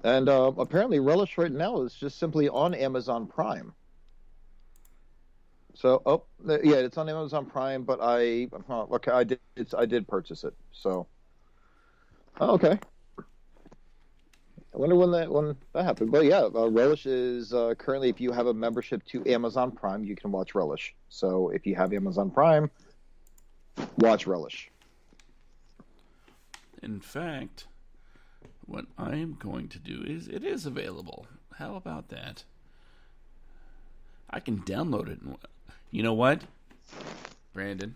And apparently, Relish right now is just simply on Amazon Prime. So, it's on Amazon Prime, but I did purchase it. So, okay. I wonder when that happened. But yeah, Relish is currently, if you have a membership to Amazon Prime, you can watch Relish. So if you have Amazon Prime, watch Relish.
In fact, what I am going to do is, it is available. How about that? I can download it. You know what, Brandon?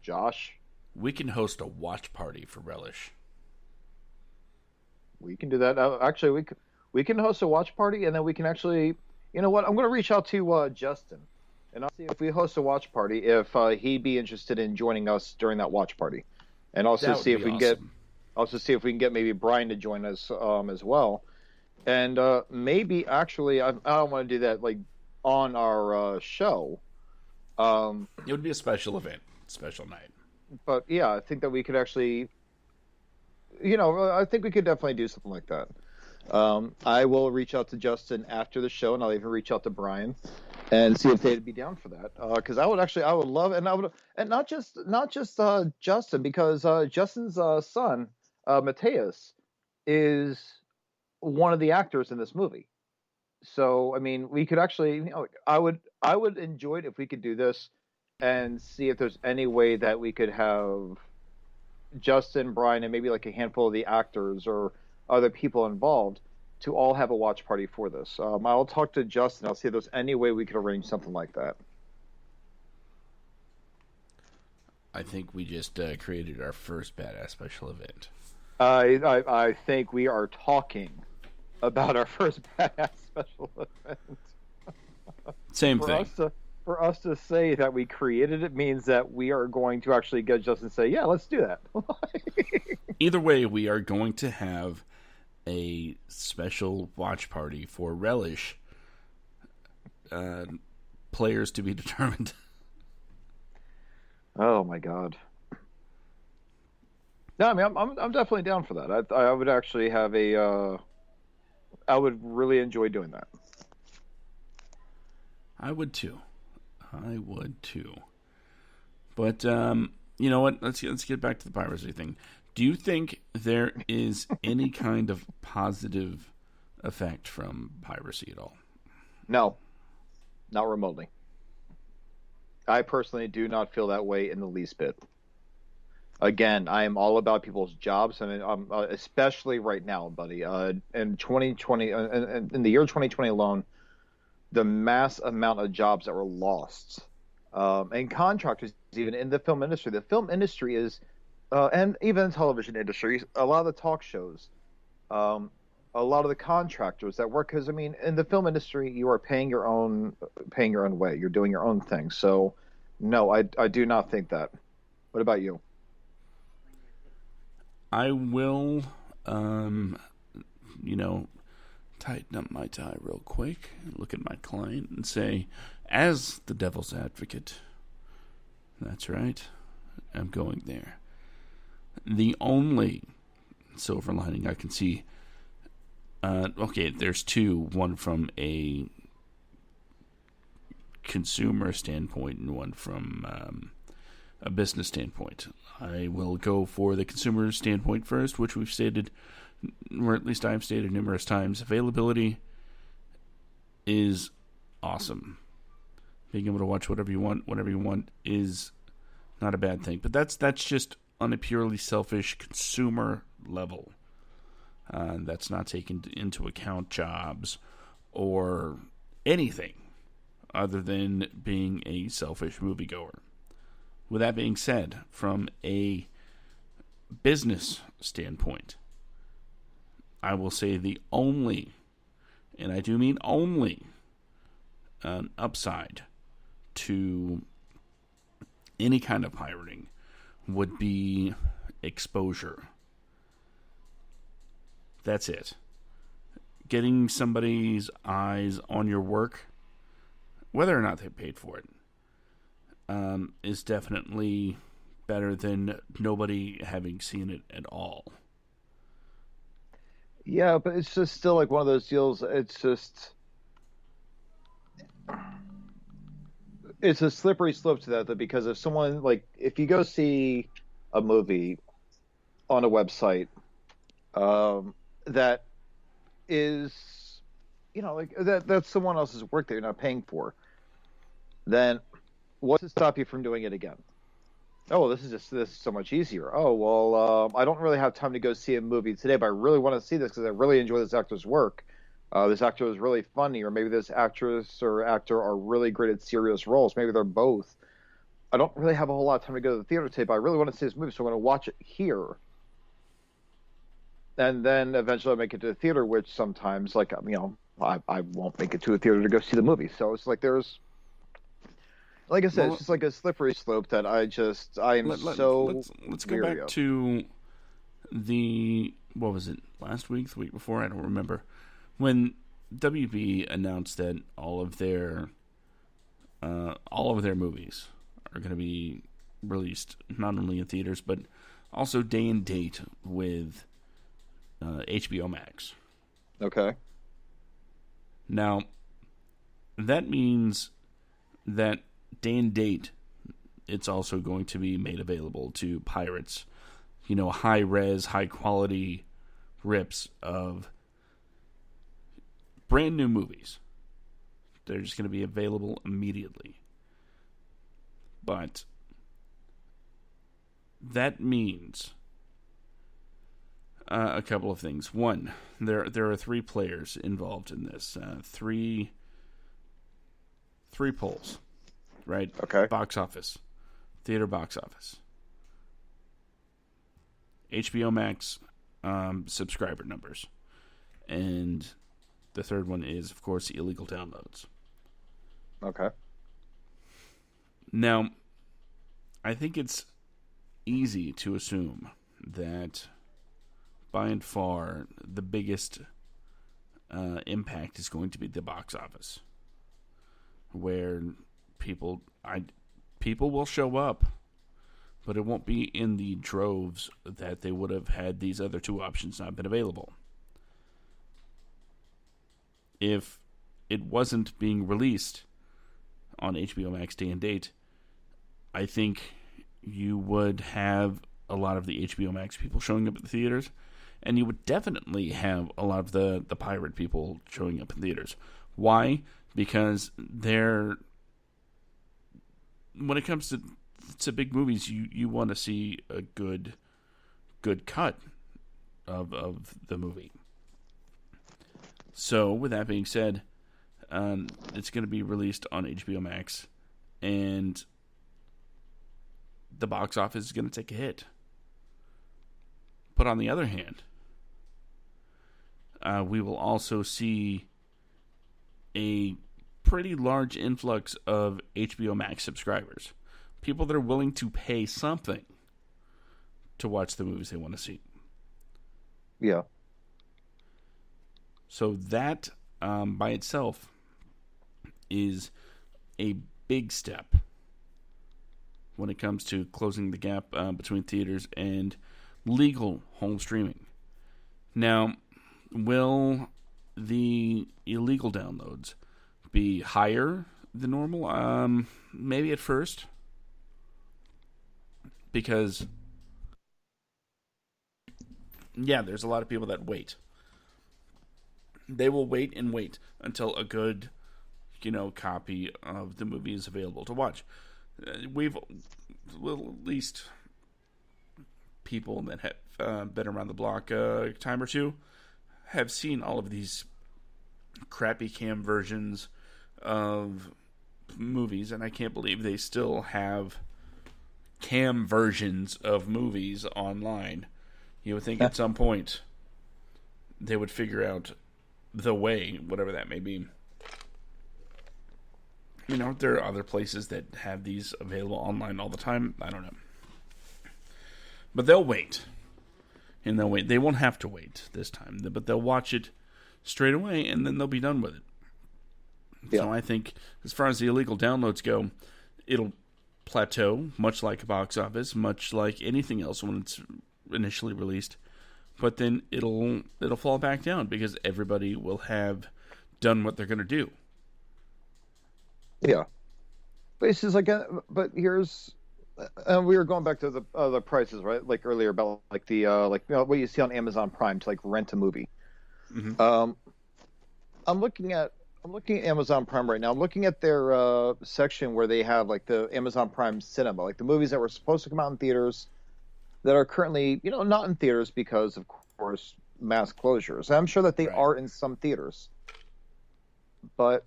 Josh?
We can host a watch party for Relish.
We can do that. Actually, we can host a watch party, and then we can actually, you know what? I'm going to reach out to Justin, and I'll see if we host a watch party, if he'd be interested in joining us during that watch party, and also see if we can get maybe Brian to join us as well, and maybe actually I don't want to do that like on our show.
It would be a special event, special night.
But yeah, I think that we could actually I think we could definitely do something like that. I will reach out to Justin after the show, and I'll even reach out to Brian and see if they'd be down for that. Because I would love, and not just Justin, because Justin's son, Mateus, is one of the actors in this movie. So I mean, we could actually, I would enjoy it if we could do this and see if there's any way that we could have Justin, Brian, and maybe like a handful of the actors or other people involved to all have a watch party for this. I'll talk to Justin. I'll see if there's any way we could arrange something like that.
I think we just created our first badass special event.
I think we are talking about our first badass special event.
Same
for
thing.
For us to say that we created it means that we are going to actually get Justin to say, yeah, let's do that.
Either way, we are going to have a special watch party for Relish. Players to be determined.
Oh my god. No, I mean, I'm definitely down for that. I would actually have I would really enjoy doing that.
I would too. But you know what? Let's get back to the piracy thing. Do you think there is any kind of positive effect from piracy at all?
No, not remotely. I personally do not feel that way in the least bit. Again, I am all about people's jobs, and especially right now, buddy. In 2020, in the year 2020 alone, the mass amount of jobs that were lost, and contractors even in the film industry. The film industry is, and even the television industry, a lot of the talk shows, a lot of the contractors that work. Because I mean, in the film industry, you are paying your own way. You're doing your own thing. So, no, I do not think that. What about you?
I will, tighten up my tie real quick and look at my client and say, as the devil's advocate, that's right, I'm going there. The only silver lining I can see, okay, there's two, one from a consumer standpoint and one from a business standpoint. I will go for the consumer standpoint first, which we've stated, or at least I've stated numerous times. Availability is awesome. Being able to watch whatever you want is not a bad thing. But that's just on a purely selfish consumer level. That's not taking into account jobs or anything other than being a selfish moviegoer. With that being said, from a business standpoint, I will say the only, and I do mean only, upside to any kind of pirating would be exposure. That's it. Getting somebody's eyes on your work, whether or not they paid for it, is definitely better than nobody having seen it at all.
Yeah, but it's just still like one of those deals. It's a slippery slope to that, though, because if you go see a movie on a website, that is, that's someone else's work that you're not paying for, then what's to stop you from doing it again? Oh, well, this is so much easier. Oh, well, I don't really have time to go see a movie today, but I really want to see this because I really enjoy this actor's work. This actor is really funny, or maybe this actress or actor are really great at serious roles. Maybe they're both. I don't really have a whole lot of time to go to the theater today, but I really want to see this movie, so I'm going to watch it here. And then eventually I'll make it to the theater, which sometimes, I won't make it to a theater to go see the movie. So it's like like I said, it's just like a slippery slope that let's
go back to what was it, last week, the week before? I don't remember. When WB announced that all of their movies are going to be released not only in theaters but Also, day and date with HBO Max.
Okay.
Now, that means that day and date, it's also going to be made available to pirates. High res, high quality rips of brand new movies. They're just going to be available immediately. But that means a couple of things. One, there are 3 players involved in this. Three polls, right?
Okay.
Box office, theater box office, HBO Max subscriber numbers, and the third one is, of course, illegal downloads.
Okay.
Now, I think it's easy to assume that by and far the biggest impact is going to be the box office, where people will show up, but it won't be in the droves that they would have had these other 2 options not been available. If it wasn't being released on HBO Max day and date, I think you would have a lot of the HBO Max people showing up at the theaters, and you would definitely have a lot of the pirate people showing up in theaters. Why? Because when it comes to big movies, you want to see a good cut of the movie. So, with that being said, it's going to be released on HBO Max, and the box office is going to take a hit. But on the other hand, we will also see a pretty large influx of HBO Max subscribers. People that are willing to pay something to watch the movies they want to see.
Yeah.
So that, by itself, is a big step when it comes to closing the gap between theaters and legal home streaming. Now, will the illegal downloads be higher than normal? Maybe at first. Because, yeah, there's a lot of people that wait. They will wait and wait until a good, copy of the movie is available to watch. We've, well, at least people that have been around the block a time or two have seen all of these crappy cam versions of movies, and I can't believe they still have cam versions of movies online. You would think at some point they would figure out the way, whatever that may be. There are other places that have these available online all the time. I don't know. But they'll wait. And they'll wait. They won't have to wait this time, but they'll watch it straight away, and then they'll be done with it. Yeah. So I think, as far as the illegal downloads go, it'll plateau, much like a box office, much like anything else when it's initially released. But then it'll fall back down because everybody will have done what they're going to do.
Yeah, but it's just like, but here's, we were going back to the prices, right? Like earlier about like the what you see on Amazon Prime to like rent a movie. Mm-hmm. I'm looking at Amazon Prime right now. I'm looking at their section where they have like the Amazon Prime Cinema, like the movies that were supposed to come out in theaters that are currently, not in theaters because of course mass closures. I'm sure that they are in some theaters, but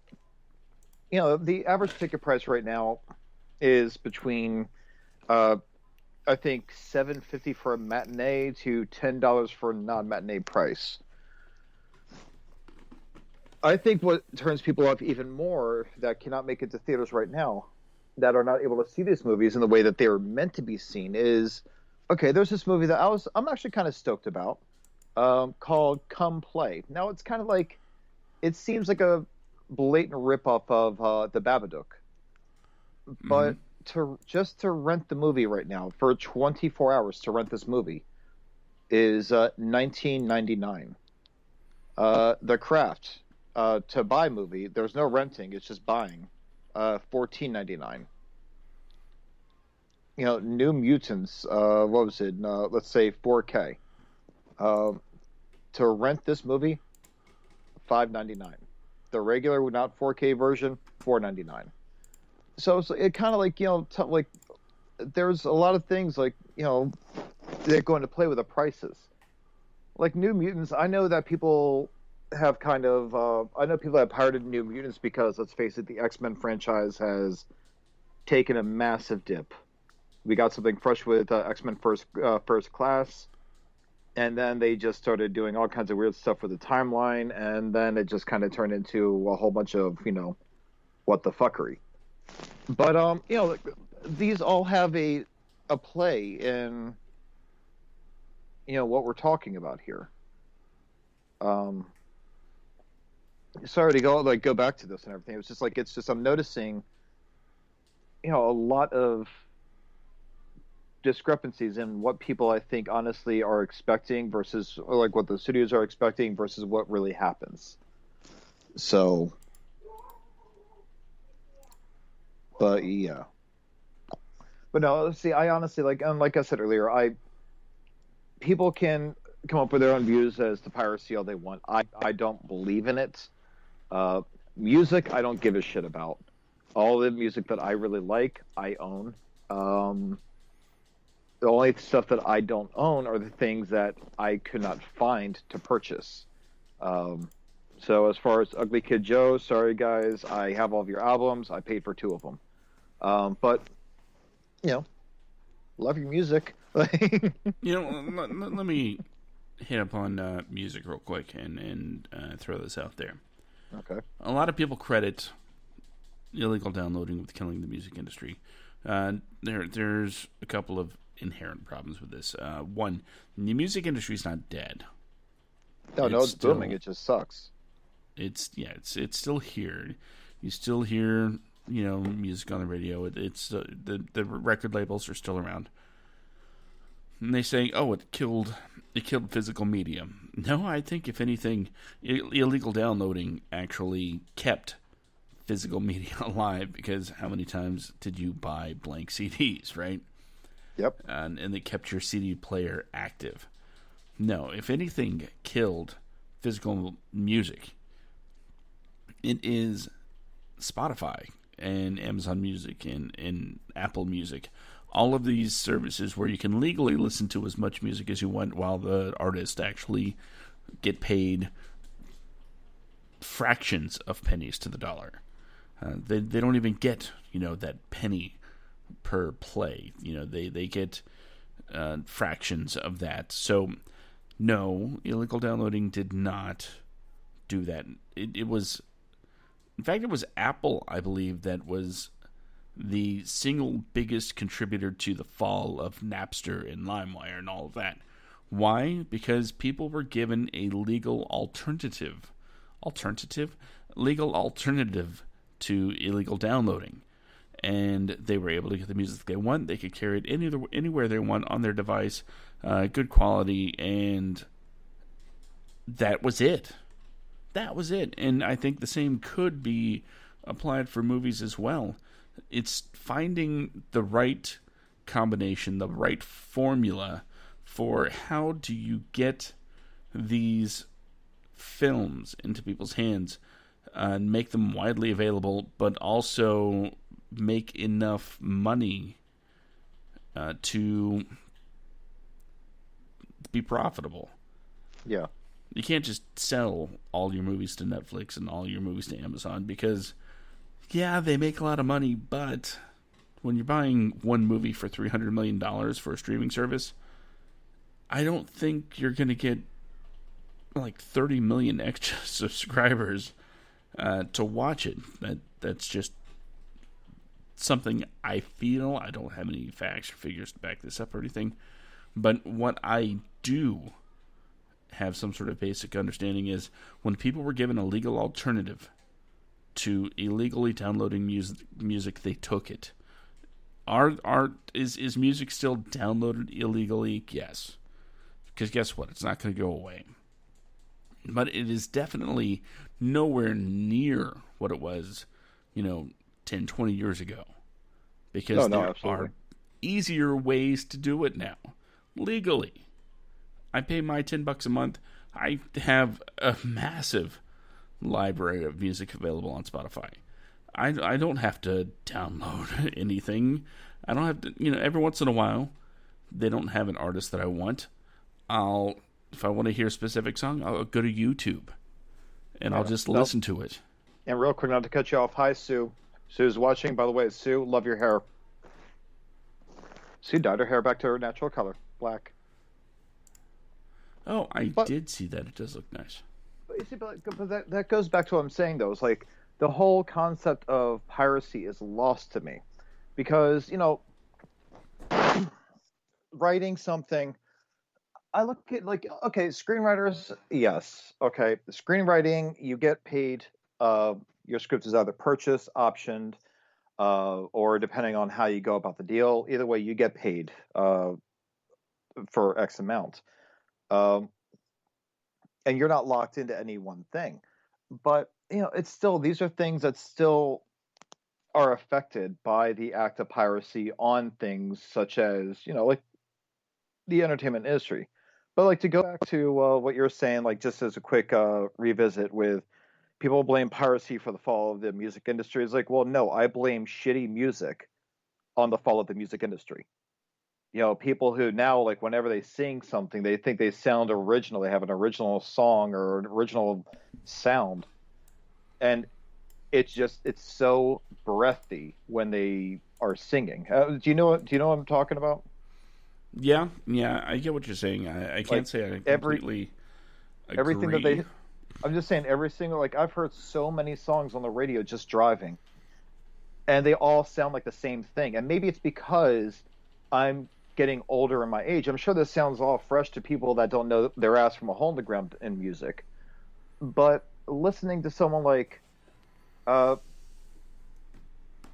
the average ticket price right now is between, I think $7.50 for a matinee to $10 for a non-matinee price. I think what turns people off even more that cannot make it to theaters right now, that are not able to see these movies in the way that they were meant to be seen, is, okay, there's this movie that I'm actually kind of stoked about, called Come Play. Now it's kind of like, it seems like a blatant ripoff of the Babadook, but to rent the movie right now for 24 hours to rent this movie is $19.99. The Craft to buy movie, there's no renting, it's just buying. $14.99. New Mutants, what was it? Let's say 4K. To rent this movie, $5.99. The regular, not 4K version, $4.99. So it kind of like like there's a lot of things like they're going to play with the prices. Like New Mutants, I know that people have I know people have pirated New Mutants because, let's face it, the X-Men franchise has taken a massive dip. We got something fresh with X-Men First Class, and then they just started doing all kinds of weird stuff with the timeline, and then it just kind of turned into a whole bunch of what the fuckery. But these all have a play in what we're talking about here. Sorry to go back to this and everything. It's just I'm noticing a lot of discrepancies in what people, I think, honestly are expecting versus like what the studios are expecting versus what really happens. So, but yeah. But no, see, I honestly like I said earlier, people can come up with their own views as to piracy all they want. I don't believe in it. Music, I don't give a shit about. All the music that I really like, I own. The only stuff that I don't own are the things that I could not find to purchase. So as far as Ugly Kid Joe, sorry guys, I have all of your albums. I paid for 2 of them. But love your music.
Let me hit upon music real quick and throw this out there.
Okay.
A lot of people credit illegal downloading with killing the music industry. There's a couple of inherent problems with this. One, the music industry is not dead.
No, it's booming. It just sucks.
It's still here. You still hear music on the radio. It's the record labels are still around. And they say, oh, it killed physical media. No, I think if anything, illegal downloading actually kept physical media alive, because how many times did you buy blank CDs, right?
Yep.
And they kept your CD player active. No, if anything killed physical music, it is Spotify and Amazon Music and Apple Music. All of these services where you can legally listen to as much music as you want while the artists actually get paid fractions of pennies to the dollar. They don't even get that penny per play. They get fractions of that. So no, illegal downloading did not do that. It was, in fact, it was Apple, I believe, that was the single biggest contributor to the fall of Napster and LimeWire and all of that. Why? Because people were given a legal alternative to illegal downloading. And they were able to get the music they want. They could carry it anywhere they want on their device, good quality, and that was it. And I think the same could be applied for movies as well. It's finding the right combination, the right formula for how do you get these films into people's hands and make them widely available, but also make enough money to be profitable.
Yeah.
You can't just sell all your movies to Netflix and all your movies to Amazon because, yeah, they make a lot of money, but when you're buying one movie for $300 million for a streaming service, I don't think you're going to get like 30 million extra subscribers to watch it. That's just something I feel. I don't have any facts or figures to back this up or anything. But what I do have some sort of basic understanding is when people were given a legal alternative to illegally downloading music, they took it. Art is music still downloaded illegally? Yes. Because guess what? It's not going to go away. But it is definitely nowhere near what it was, 10, 20 years ago. Because there
absolutely.
are easier ways to do it now, legally. I pay my $10 a month. I have a massive library of music available on Spotify. I don't have to download anything. I don't have to, every once in a while, they don't have an artist that I want. If I want to hear a specific song, I'll go to YouTube and I'll just listen to it.
And real quick, not to cut you off. Hi, Sue. Sue's watching. By the way, Sue, love your hair. Sue dyed her hair back to her natural color, black.
Oh, I did see that. It does look nice.
But you see, but that goes back to what I'm saying, though. It's like the whole concept of piracy is lost to me. Because, writing something, I look at, like, okay, screenwriters, yes. Okay, screenwriting, you get paid. Your script is either purchased, optioned, or depending on how you go about the deal. Either way, you get paid for X amount. And you're not locked into any one thing. But, it's still, these are things that still are affected by the act of piracy on things such as, like the entertainment industry. But, like, to go back to what you're saying, like, just as a quick revisit with people blame piracy for the fall of the music industry. It's like, well, no, I blame shitty music on the fall of the music industry. People who now, like, whenever they sing something, they think they sound original. They have an original song or an original sound. And it's so breathy when they are singing. Do you know what I'm talking about?
Yeah, I get what you're saying. I can't say I completely agree.
Everything that I'm just saying, every single, like, I've heard so many songs on the radio just driving, and they all sound like the same thing. And maybe it's because I'm getting older in my age. I'm sure this sounds all fresh to people that don't know their ass from a hole in the ground in music. But listening to someone like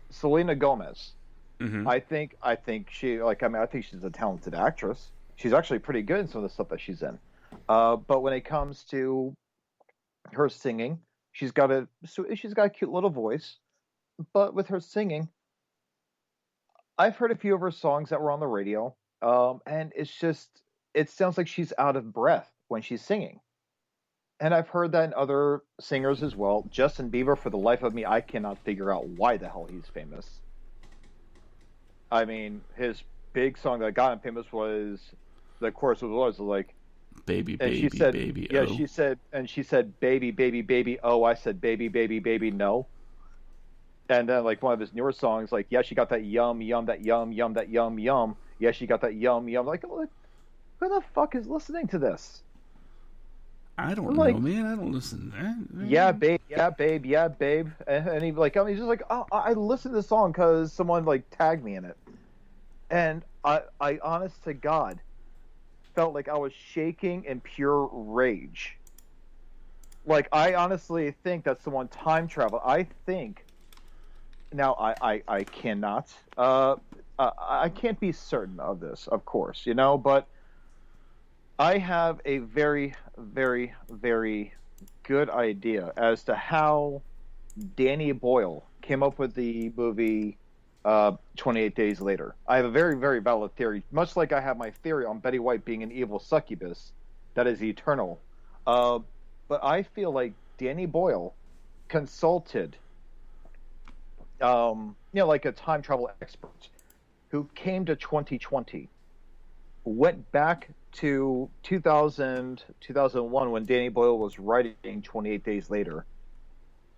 Selena Gomez,
mm-hmm.
I think she, like, I think she's a talented actress. She's actually pretty good in some of the stuff that she's in. But when it comes to her singing, she's got a cute little voice. But with her singing, I've heard a few of her songs that were on the radio, and it sounds like she's out of breath when she's singing. And I've heard that in other singers as well. Justin Bieber, for the life of me, I cannot figure out why the hell he's famous. I mean, his big song that got him famous was, the chorus was like,
baby,
and
baby,
she said,
baby,
yeah,
oh.
she said, baby, baby, baby, oh. I said, baby, baby, baby, no. And then, like, one of his newer songs, like, yeah, she got that yum, yum, that yum, yum, that yum, yum. Yeah, she got that yum, yum. Like, who the fuck is listening to this?
I don't know, man. I don't listen to that.
Yeah, babe. Yeah, babe. Yeah, babe. And he, like, he's just like, oh, I listened to this song because someone, like, tagged me in it. And I honest to God, felt like I was shaking in pure rage. Like, I honestly think that someone time traveled. I think, now I cannot, I can't be certain of this, of course, but I have a very, very, very good idea as to how Danny Boyle came up with the movie 28 Days Later. I have a very, very valid theory, much like I have my theory on Betty White being an evil succubus that is eternal. But I feel like Danny Boyle consulted, like a time travel expert who came to 2020, went back to 2001 when Danny Boyle was writing 28 Days Later,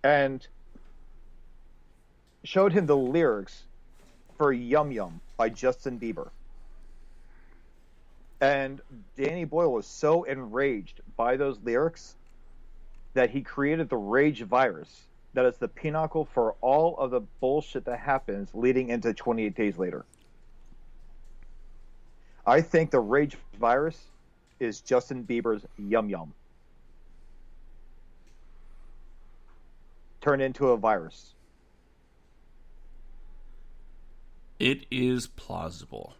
and showed him the lyrics for Yum Yum by Justin Bieber. And Danny Boyle was so enraged by those lyrics that he created the rage virus that is the pinnacle for all of the bullshit that happens leading into 28 Days Later. I think the rage virus is Justin Bieber's Yum Yum turned into a virus.
It is plausible.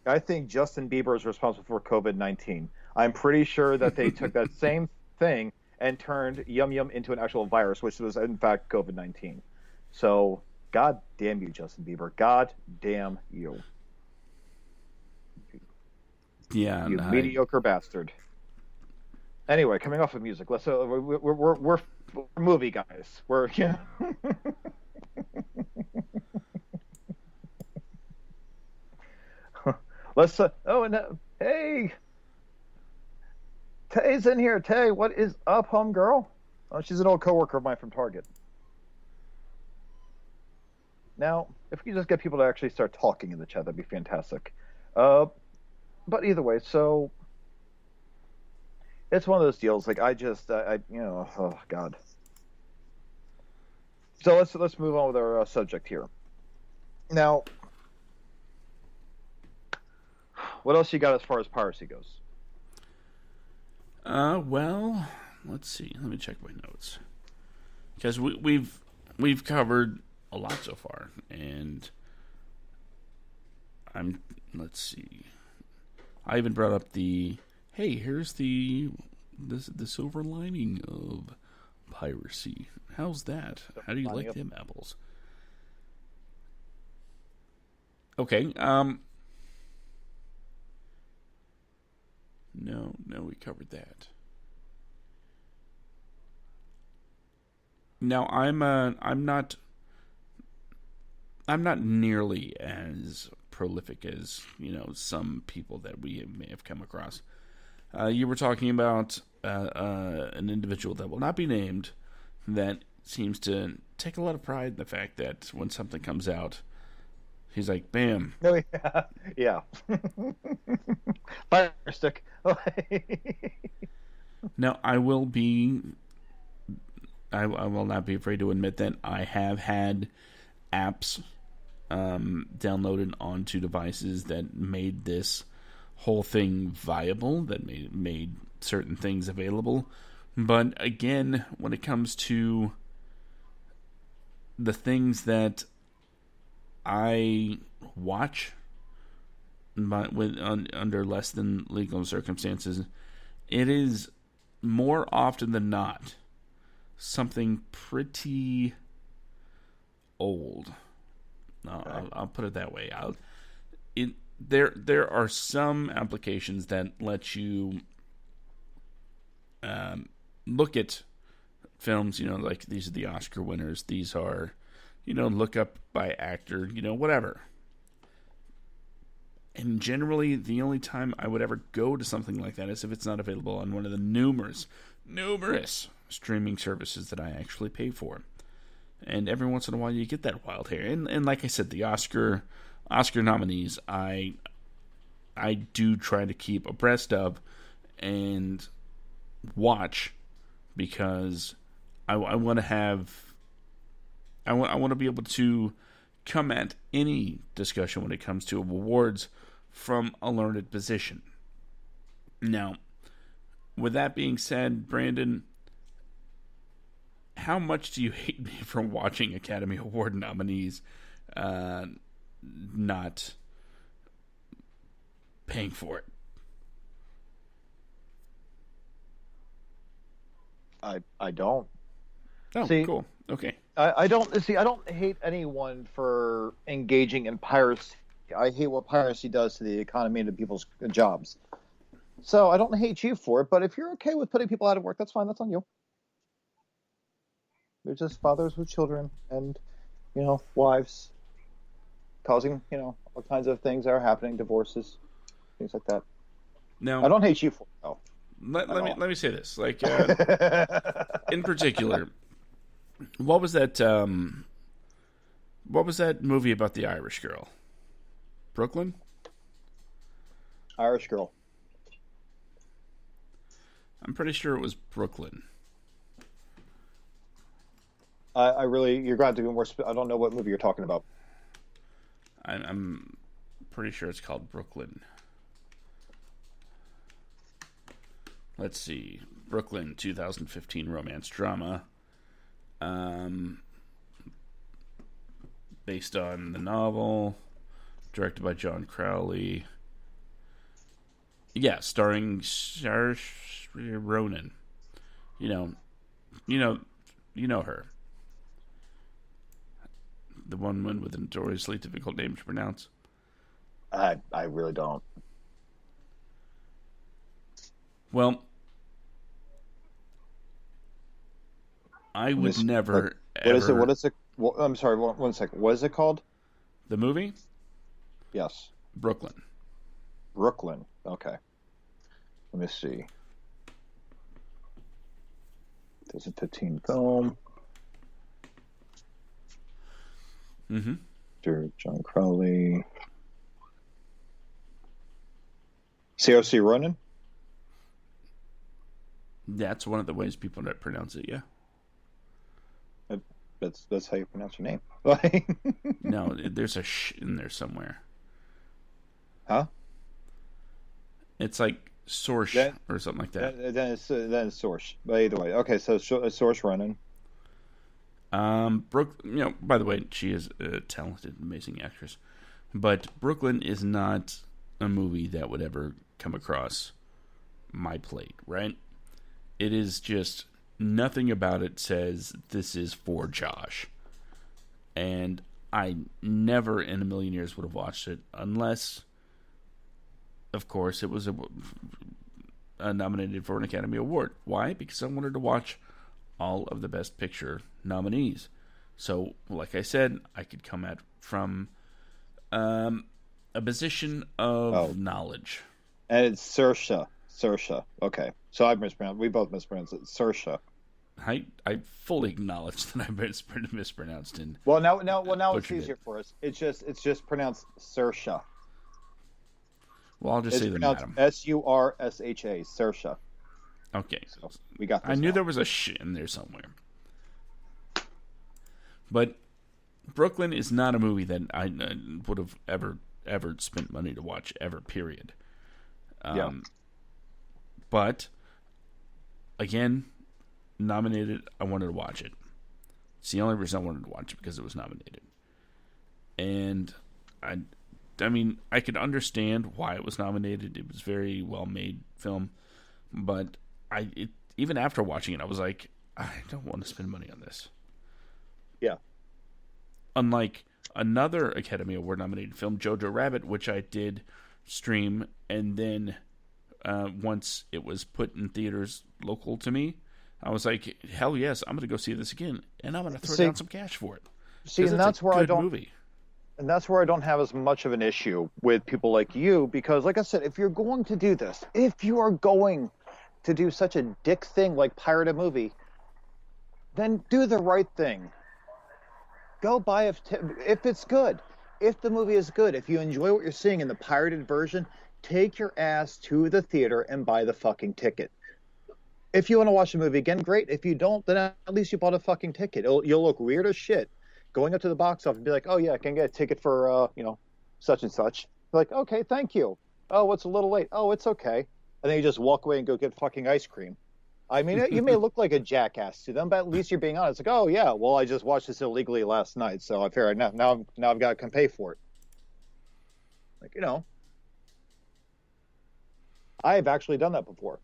I think Justin Bieber is responsible for COVID-19. I'm pretty sure that they took that same thing and turned Yum Yum into an actual virus, which was in fact COVID-19. So, God damn you, Justin Bieber. God damn you.
Yeah,
You mediocre bastard. Anyway, coming off of music, let's we're movie guys. We're yeah. Let's hey, Tay's in here. Tay, what is up, homegirl? Oh, she's an old coworker of mine from Target. Now, if we could just get people to actually start talking in the chat, that'd be fantastic. But either way, so it's one of those deals. Like oh God. So let's move on with our subject here. Now, what else you got as far as piracy goes?
Well, let's see. Let me check my notes because we've covered a lot so far, and let's see. I even brought up hey, here's the silver lining of piracy. How's that? How do you like them apples? Okay. No, we covered that. Now I'm not nearly as prolific as some people that we may have come across. You were talking about an individual that will not be named that seems to take a lot of pride in the fact that when something comes out, he's like, "Bam!"
Oh yeah. Fire stick.
Now I will not be afraid to admit that I have had apps downloaded onto devices that made this whole thing viable, that made certain things available. But again, when it comes to the things that I watch under less than legal circumstances, it is more often than not something pretty old. I'll put it that way. There are some applications that let you look at films, like these are the Oscar winners. These are, look up by actor, whatever. And generally, the only time I would ever go to something like that is if it's not available on one of the numerous streaming services that I actually pay for. And every once in a while, you get that wild hair. And like I said, the Oscar nominees, I do try to keep abreast of and watch because I want to be able to come at any discussion when it comes to awards from a learned position. Now, with that being said, Brandon, how much do you hate me for watching Academy Award nominees not paying for it?
I don't.
Oh, see, cool. Okay.
I don't hate anyone for engaging in piracy. I hate what piracy does to the economy and to people's jobs. So I don't hate you for it, but if you're okay with putting people out of work, that's fine. That's on you. They're just fathers with children and, wives causing, all kinds of things that are happening, divorces, things like that.
Now,
I don't hate you for it, though.
Let me say this. Like, in particular, what was that movie about the Irish girl? Brooklyn?
Irish Girl.
I'm pretty sure it was Brooklyn.
You're going to be more. I don't know what movie you're talking about.
I'm pretty sure it's called Brooklyn. Let's see. Brooklyn, 2015 romance drama. Based on the novel. directed by John Crowley. Yeah, starring Saoirse Ronan. You know her. The one with a notoriously difficult name to pronounce.
I really don't.
Well, I would never.
What is it? What is it? Well, I'm sorry. One second. What is it called?
The movie?
Yes.
Brooklyn.
Brooklyn. Okay. Let me see. There's a 15 film.
Mm-hmm.
John Crowley. Saoirse Ronan?
That's one of the ways people pronounce it, yeah.
That's how you pronounce your name.
No, there's a sh in there somewhere.
Huh?
It's like Source or something like that.
Then it's Source. But either way. Okay, so Saoirse Ronan.
Brooke, by the way, she is a talented, amazing actress. But Brooklyn is not a movie that would ever come across my plate, right? It is just nothing about it says this is for Josh. And I never in a million years would have watched it unless, of course, it was nominated for an Academy Award. Why? Because I wanted to watch all of the Best Picture nominees. So, like I said, I could come at from a position of knowledge.
And it's Saoirse. Okay. So I mispronounced. We both mispronounced it. Saoirse.
I fully acknowledge that I mispronounced it.
Well, now it's easier for us. It's just pronounced Saoirse.
Well, I'll just say the madam.
Sursha. Saoirse.
Okay.
So we got this.
I knew there was a sh in there somewhere. But Brooklyn is not a movie that I would have ever spent money to watch ever, period.
Yeah.
But, again, nominated, I wanted to watch it. It's the only reason I wanted to watch it, because it was nominated. And, I mean, I could understand why it was nominated. It was a very well-made film. But even after watching it, I was like, I don't want to spend money on this.
Yeah.
Unlike another Academy Award nominated film, Jojo Rabbit, which I did stream, and then once it was put in theaters local to me, I was like, hell yes, I'm going to go see this again, and I'm going to throw down some cash for it.
See, and that's where And that's where I don't have as much of an issue with people like you, because like I said, if you're going to do this, if you are going to do such a dick thing like pirate a movie, then do the right thing. Go buy if it's good. If the movie is good, if you enjoy what you're seeing in the pirated version, take your ass to the theater and buy the fucking ticket. If you want to watch the movie again, great. If you don't, then at least you bought a fucking ticket. You'll look weird as shit going up to the box office and be like, oh yeah, I can get a ticket for such and such. You're like, okay, thank you. Oh, it's a little late. Oh, it's okay. And then you just walk away and go get fucking ice cream. I mean, you may look like a jackass to them, but at least you're being honest. Like, oh yeah, well, I just watched this illegally last night, so I figure now I've got to come pay for it. Like, I have actually done that before.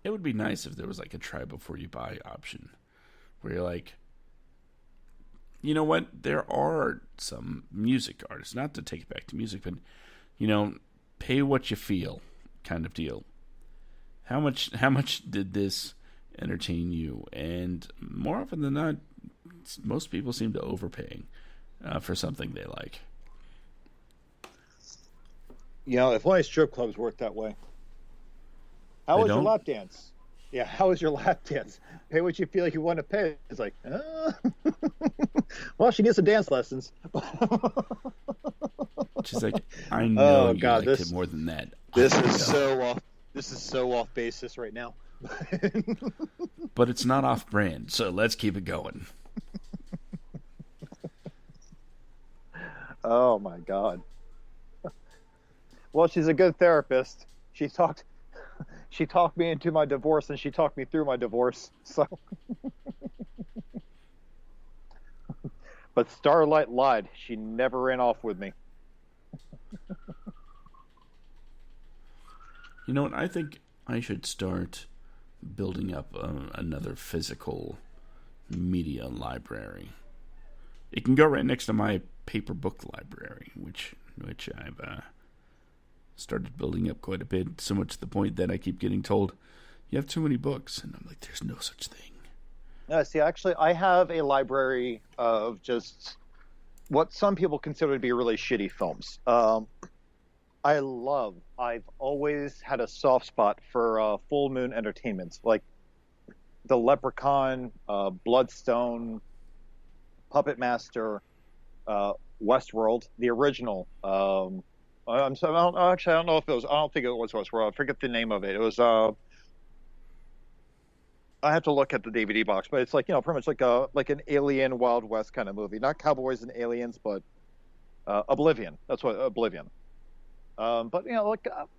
It would be nice if there was like a try before you buy option, where you're like, you know what? There are some music artists, not to take it back to music, but pay what you feel, kind of deal. How much did this entertain you? And more often than not, most people seem to overpaying for something they like.
If only strip clubs worked that way. How was your lap dance? Yeah, how was your lap dance? Pay what you feel like you want to pay. It's like, well, she needs some dance lessons.
She's like, I know you liked it more than that.
This is so off. This is so off basis right now.
But it's not off brand, so let's keep it going.
Oh my God. Well, she's a good therapist. She talked me into my divorce, and she talked me through my divorce. So, but Starlight lied. She never ran off with me.
You know what? I think I should start building up another physical media library. It can go right next to my paper book library, which I've started building up quite a bit, so much to the point that I keep getting told, you have too many books. And I'm like, there's no such thing.
See, actually, I have a library of just what some people consider to be really shitty films. I've always had a soft spot for Full Moon Entertainment, like The Leprechaun, Bloodstone, Puppet Master, Westworld, the original. I don't know if it was. I don't think it was Westworld. I forget the name of it. It was. I have to look at the DVD box, but it's like pretty much like an Alien Wild West kind of movie, not cowboys and aliens, but Oblivion. That's what Oblivion. But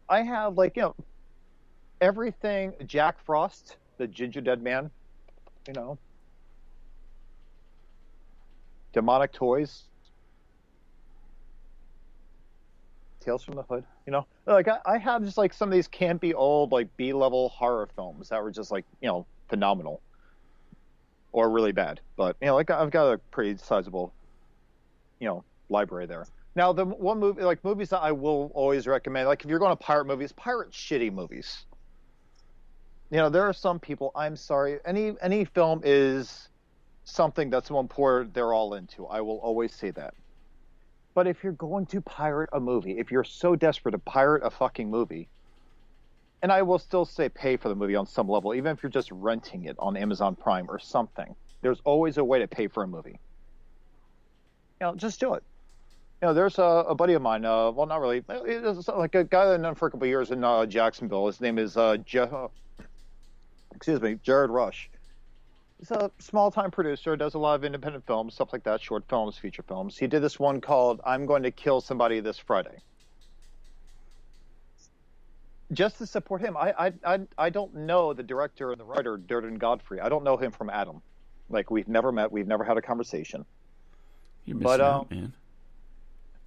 I have everything. Jack Frost, the Ginger Dead Man. Demonic Toys. Tales from the Hood. I have just like some of these campy old like B-level horror films that were just like phenomenal or really bad. But I've got a pretty sizable library there. Now the one movie, like movies that I will always recommend, like if you're going to pirate movies, pirate shitty movies. There are some people, I'm sorry, any film is something that someone poured their all into. I will always say that. But if you're going to pirate a movie, if you're so desperate to pirate a fucking movie, and I will still say pay for the movie on some level, even if you're just renting it on Amazon Prime or something, there's always a way to pay for a movie. Just do it. There's a buddy of mine, well, not really, it's like a guy that I've known for a couple of years in Jacksonville. His name is Jared Rush. He's a small-time producer, does a lot of independent films, stuff like that, short films, feature films. He did this one called I'm Going to Kill Somebody This Friday. Just to support him. I don't know the director and the writer, Durden Godfrey. I don't know him from Adam. Like, we've never met. We've never had a conversation.
You're missing out, man.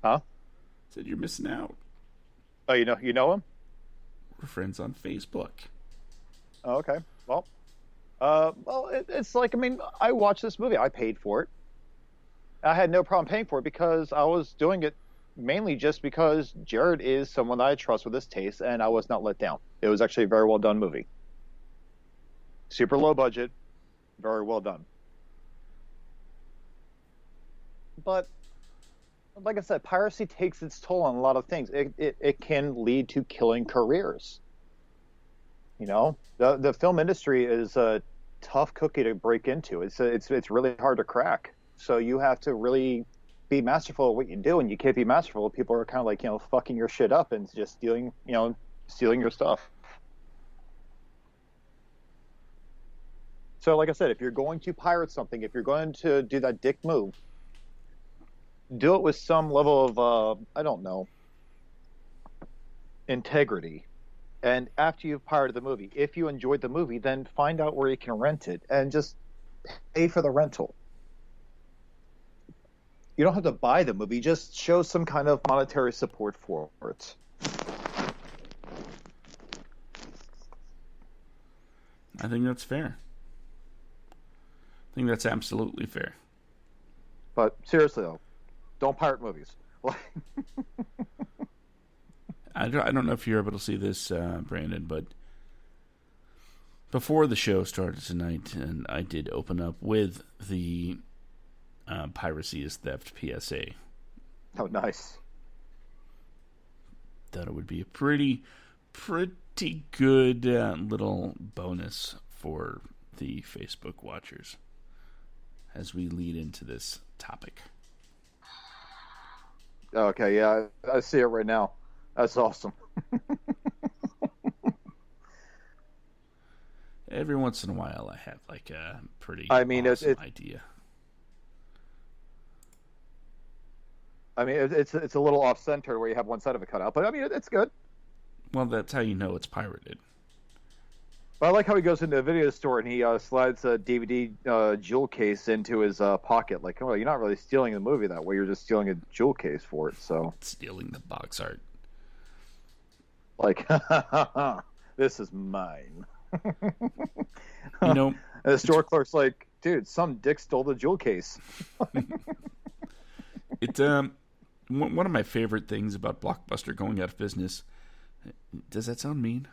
Huh?
Said you're missing out.
Oh, you know him?
We're friends on Facebook.
Oh, okay. Well, it's like, I watched this movie. I paid for it. I had no problem paying for it because I was doing it mainly just because Jared is someone that I trust with his taste, and I was not let down. It was actually a very well done movie. Super low budget, very well done. But like I said, piracy takes its toll on a lot of things. It can lead to killing careers. The film industry is a tough cookie to break into. It's really hard to crack. So you have to really be masterful at what you do, and you can't be masterful. People are kind of like fucking your shit up and just stealing your stuff. So like I said, if you're going to pirate something, if you're going to do that dick move, do it with some level of I don't know, integrity. And after you've pirated the movie, if you enjoyed the movie, then find out where you can rent it and just pay for the rental. You don't have to buy the movie, just show some kind of monetary support for it.
I think that's fair. I think that's absolutely fair.
But seriously though, don't pirate movies.
I don't know if you're able to see this, Brandon, but before the show started tonight, and I did open up with the Piracy is Theft PSA.
Oh, nice.
Thought it would be a pretty good little bonus for the Facebook watchers as we lead into this topic.
Okay, yeah, I see it right now. That's awesome.
Every once in a while, I have like a pretty
awesome
idea.
It's a little off center where you have one side of it cut out, but it's good.
Well, that's how you know it's pirated.
But I like how he goes into a video store and he slides a DVD jewel case into his pocket. Like, well, you're not really stealing the movie that way. You're just stealing a jewel case for it. So,
Stealing the box art.
like, this is mine.
You know,
and the store clerk's like, dude, some dick stole the jewel case.
it's one of my favorite things about Blockbuster going out of business. Does that sound mean?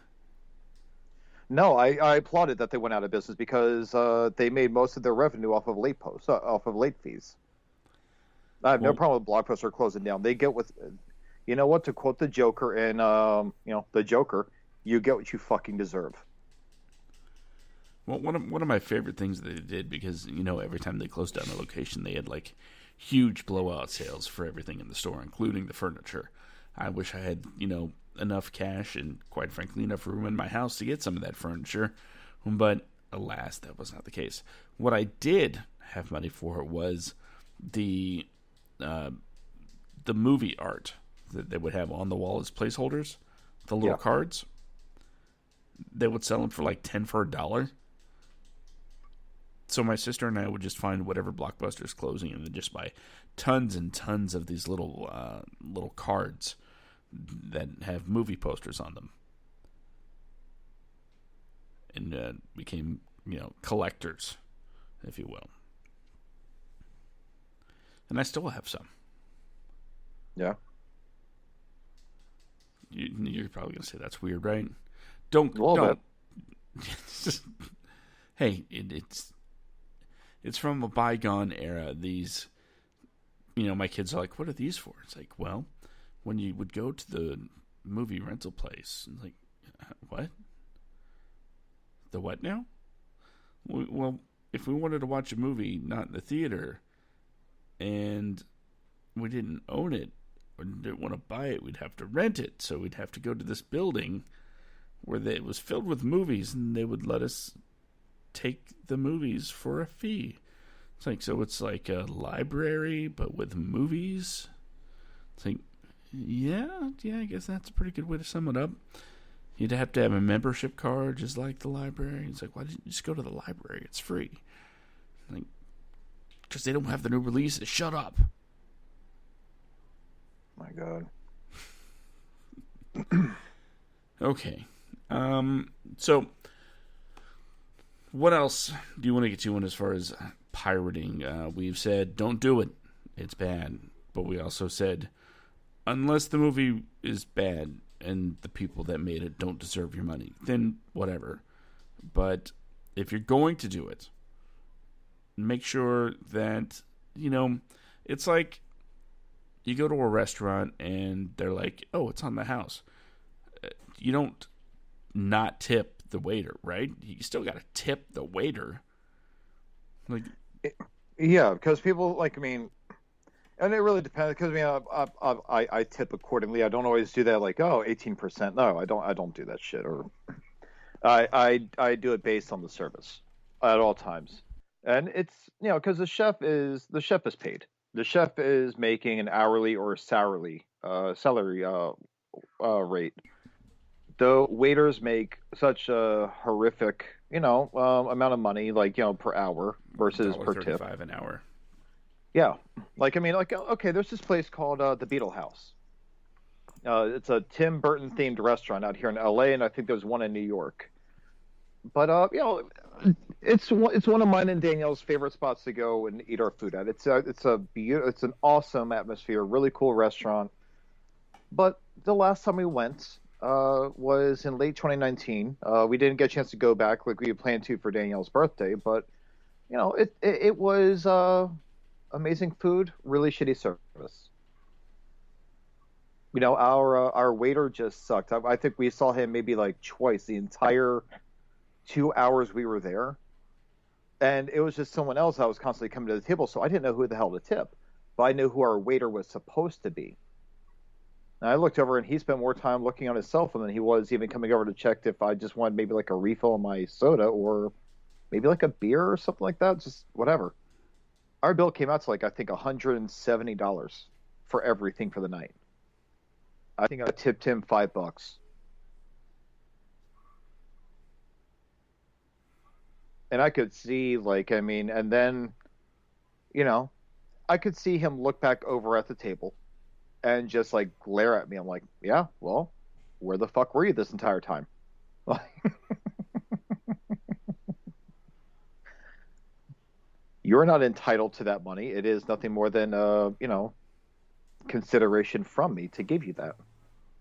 No, I applauded that they went out of business because they made most of their revenue off of late fees. I have no problem with Blockbuster closing down. They get with, you know what? To quote the Joker in, the Joker, you get what you fucking deserve.
Well, one of my favorite things that they did, because every time they closed down a location, they had like huge blowout sales for everything in the store, including the furniture. I wish I had enough cash and, quite frankly, enough room in my house to get some of that furniture, but alas, that was not the case. What I did have money for was the movie art that they would have on the wall as placeholders, the little cards. They would sell them for like 10 for $1. So my sister and I would just find whatever Blockbuster's closing and then just buy tons and tons of these little cards that have movie posters on them, and became collectors, if you will. And I still have some.
Yeah.
You're probably gonna say that's weird, right?
A
Don't.
little bit.
Hey, it's from a bygone era. These, my kids are like, "What are these for?" It's like, well, when you would go to the movie rental place, like, what? The what now? Well, if we wanted to watch a movie not in the theater, and we didn't own it or didn't want to buy it, we'd have to rent it. So we'd have to go to this building where it was filled with movies, and they would let us take the movies for a fee. It's like a library, but with movies. It's like, yeah, I guess that's a pretty good way to sum it up. You'd have to have a membership card, just like the library. It's like, why didn't you just go to the library? It's free. Like, because they don't have the new releases. Shut up.
My God.
Okay. So, what else do you want to get to on as far as pirating? We've said, don't do it. It's bad. But we also said, unless the movie is bad and the people that made it don't deserve your money, then whatever. But if you're going to do it, make sure that, it's like you go to a restaurant and they're like, oh, it's on the house. You don't not tip the waiter, right? You still got to tip the waiter. Like,
yeah, because people and it really depends. Because I tip accordingly. I don't always do that. Like, 18%. No, I don't do that shit. Or I do it based on the service at all times. And it's because the chef is paid. The chef is making an hourly or salary rate. The waiters make such a horrific amount of money, per hour versus per tip.
$1.35 an hour.
Yeah, okay, there's this place called the Beetle House. It's a Tim Burton themed restaurant out here in LA, and I think there's one in New York. But it's one of mine and Danielle's favorite spots to go and eat our food at. It's an awesome atmosphere, really cool restaurant. But the last time we went was in late 2019. We didn't get a chance to go back like we had planned to for Danielle's birthday, but it was amazing food, really shitty service. Our waiter just sucked. I think we saw him maybe like twice the entire 2 hours we were there. And it was just someone else that was constantly coming to the table, so I didn't know who the hell to tip. But I knew who our waiter was supposed to be. And I looked over, and he spent more time looking on his cell phone than he was even coming over to check if I just wanted maybe like a refill on my soda or maybe like a beer or something like that, just whatever. Our bill came out to I think $170 for everything for the night. I think I tipped him $5. And I could see, like, I mean, and then, you know, I could see him look back over at the table and just like glare at me. I'm like, yeah, well, where the fuck were you this entire time? You're not entitled to that money. It is nothing more than, consideration from me to give you that.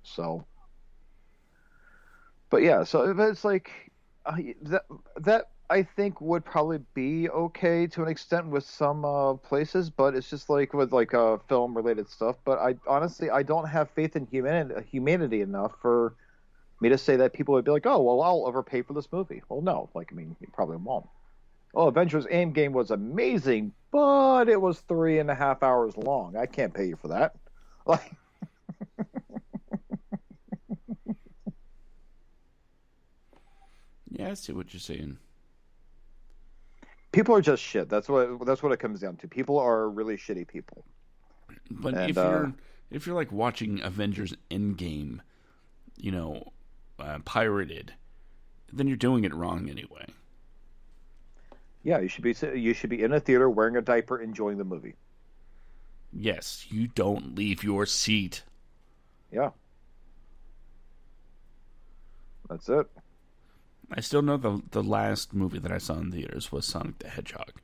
So, but yeah, so it's like that that I think would probably be okay to an extent with some places, but it's just like with like film related stuff. But I honestly I don't have faith in humanity enough for me to say that people would be like, oh well, I'll overpay for this movie. Well, no, like I mean, you probably won't. Oh, Avengers Endgame was amazing, but it was 3.5 hours long. I can't pay you for that. Like,
Yeah, I see what you're saying.
people are just shit. That's what it comes down to. People are really shitty people.
But
And
if you're like watching Avengers Endgame, you know, pirated, then you're doing it wrong anyway.
yeah, you should be in a theater wearing a diaper enjoying the movie.
Yes, you don't leave your seat.
Yeah, that's it.
I still know the last movie that I saw in theaters was Sonic the Hedgehog.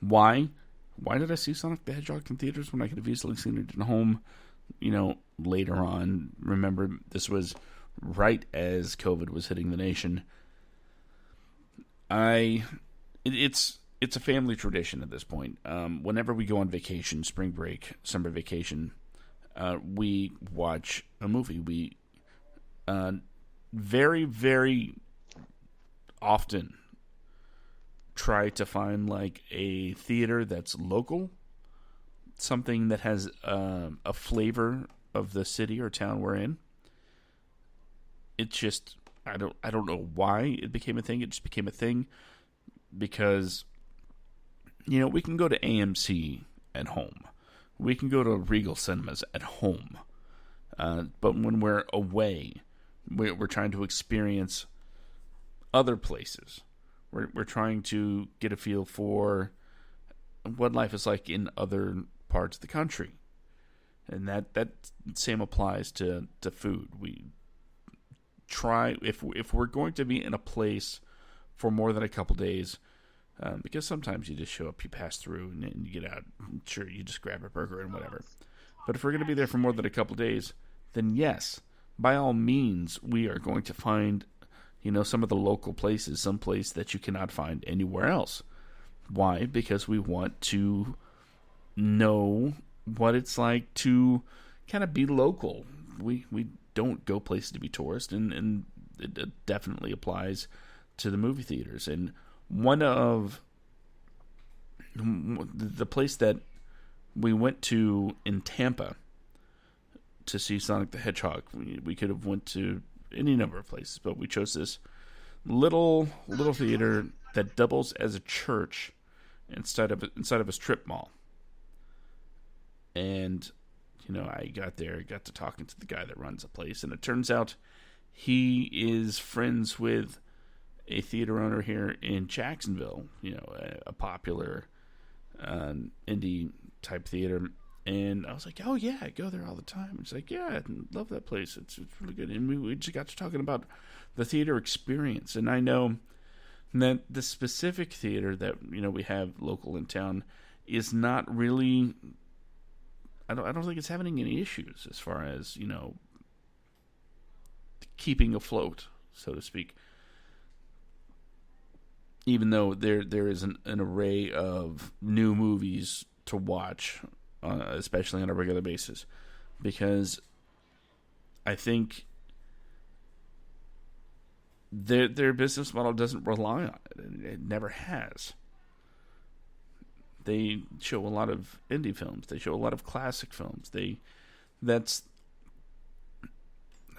Why? Why did I see Sonic the Hedgehog in theaters when I could have easily seen it at home, later on? Remember, this was right as COVID was hitting the nation. It's a family tradition at this point. Whenever we go on vacation, spring break, summer vacation, we watch a movie. We very, very often try to find like a theater that's local, something that has a flavor of the city or town we're in. It's just I don't know why it became a thing. It just became a thing because we can go to AMC at home, we can go to Regal Cinemas at home, but when we're away, we're trying to experience other places. We're trying to get a feel for what life is like in other parts of the country, and that same applies to food. We try if we're going to be in a place for more than a couple days, because sometimes you just show up, you pass through, and you get out. Sure, you just grab a burger and whatever. But if we're going to be there for more than a couple days, then yes, by all means, we are going to find some of the local places, some place that you cannot find anywhere else. Why? Because we want to know what it's like to kind of be local. We don't go places to be tourist, and it definitely applies to the movie theaters. And one of the place that we went to in Tampa to see Sonic the Hedgehog, we could have went to any number of places, but we chose this little theater that doubles as a church inside of a strip mall. And I got there, got to talking to the guy that runs the place, and it turns out he is friends with a theater owner here in Jacksonville, a popular indie type theater. And I was like, oh yeah, I go there all the time. It's like, yeah, I love that place. It's really good. And we just got to talking about the theater experience. And I know that the specific theater that we have local in town is not really. I don't think it's having any issues as far as keeping afloat, so to speak. Even though there is an array of new movies to watch, especially on a regular basis, because I think their business model doesn't rely on it. It never has. They show a lot of indie films. They show a lot of classic films. I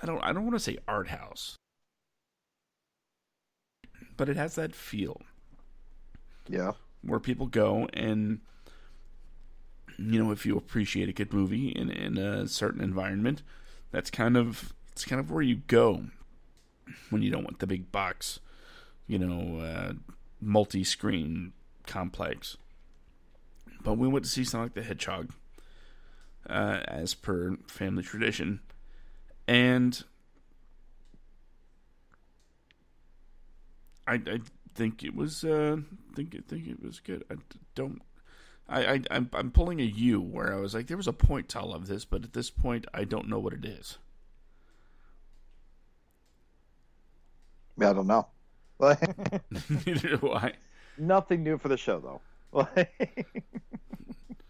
don't want to say art house, but it has that feel.
Yeah.
Where people go and if you appreciate a good movie in a certain environment, it's kind of where you go when you don't want the big box, multi-screen complex. But we went to see Sonic the Hedgehog, as per family tradition, and I think it was think it was good. I'm pulling a U where I was like, there was a point to all of this, but at this point, I don't know what it is.
I don't know.
Neither do I.
Nothing new for the show, though.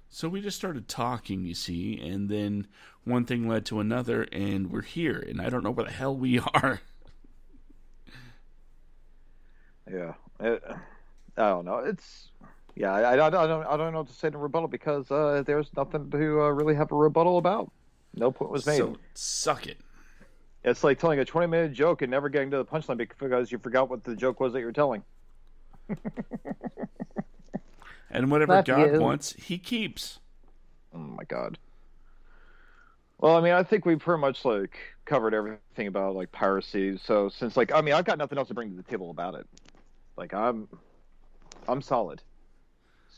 So we just started talking, you see, and then one thing led to another, and we're here, and I don't know where the hell we are.
Yeah, I don't know. I don't know what to say to rebuttal because there's nothing to really have a rebuttal about. No point was made.
So suck it.
It's like telling a 20-minute joke and never getting to the punchline because you forgot what the joke was that you're telling.
And whatever God wants, he keeps.
Oh my God. Well, I mean, I think we pretty much covered everything about piracy. So since I've got nothing else to bring to the table about it. I'm solid.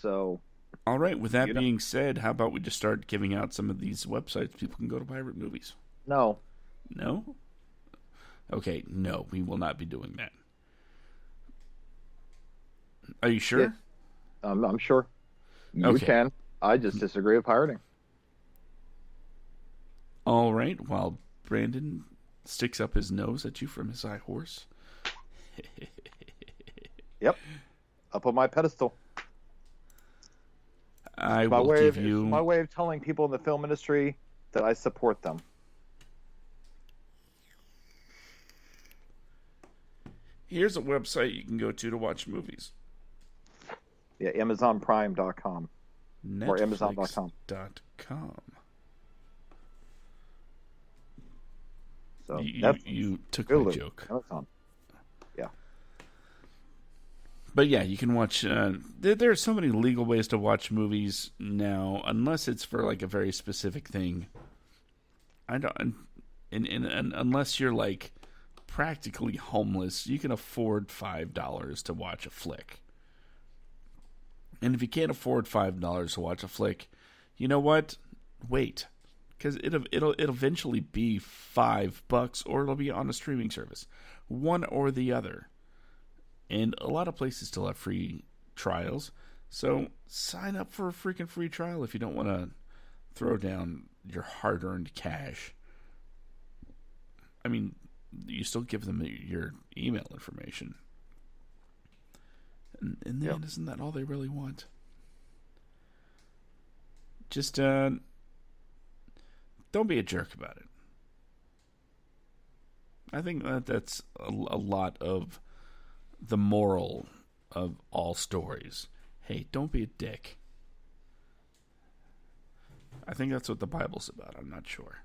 So.
All right. With that being said, how about we just start giving out some of these websites people can go to pirate movies?
No.
No? Okay, no, we will not be doing that. Are you sure?
Yeah. I'm sure. You can. I just disagree with pirating.
All right, while Brandon sticks up his nose at you from his high horse.
Yep. Up on my pedestal.
I will give you...
It's my way of telling people in the film industry that I support them.
Here's a website you can go to watch movies.
Yeah, AmazonPrime.com. Or Amazon.com. So
you took my joke.
Amazon. Yeah.
But yeah, you can watch... there are so many legal ways to watch movies now, unless it's for a very specific thing. I don't... And unless you're practically homeless, you can afford $5 to watch a flick. And if you can't afford $5 to watch a flick, you know what? Wait, because it'll eventually be $5, or it'll be on a streaming service, one or the other. And a lot of places still have free trials, so sign up for a freaking free trial if you don't want to throw down your hard-earned cash. I mean, you still give them your email information. And in the end, isn't that all they really want? Just don't be a jerk about it. I think that's a lot of the moral of all stories. Hey, don't be a dick. I think that's what the Bible's about. I'm not sure.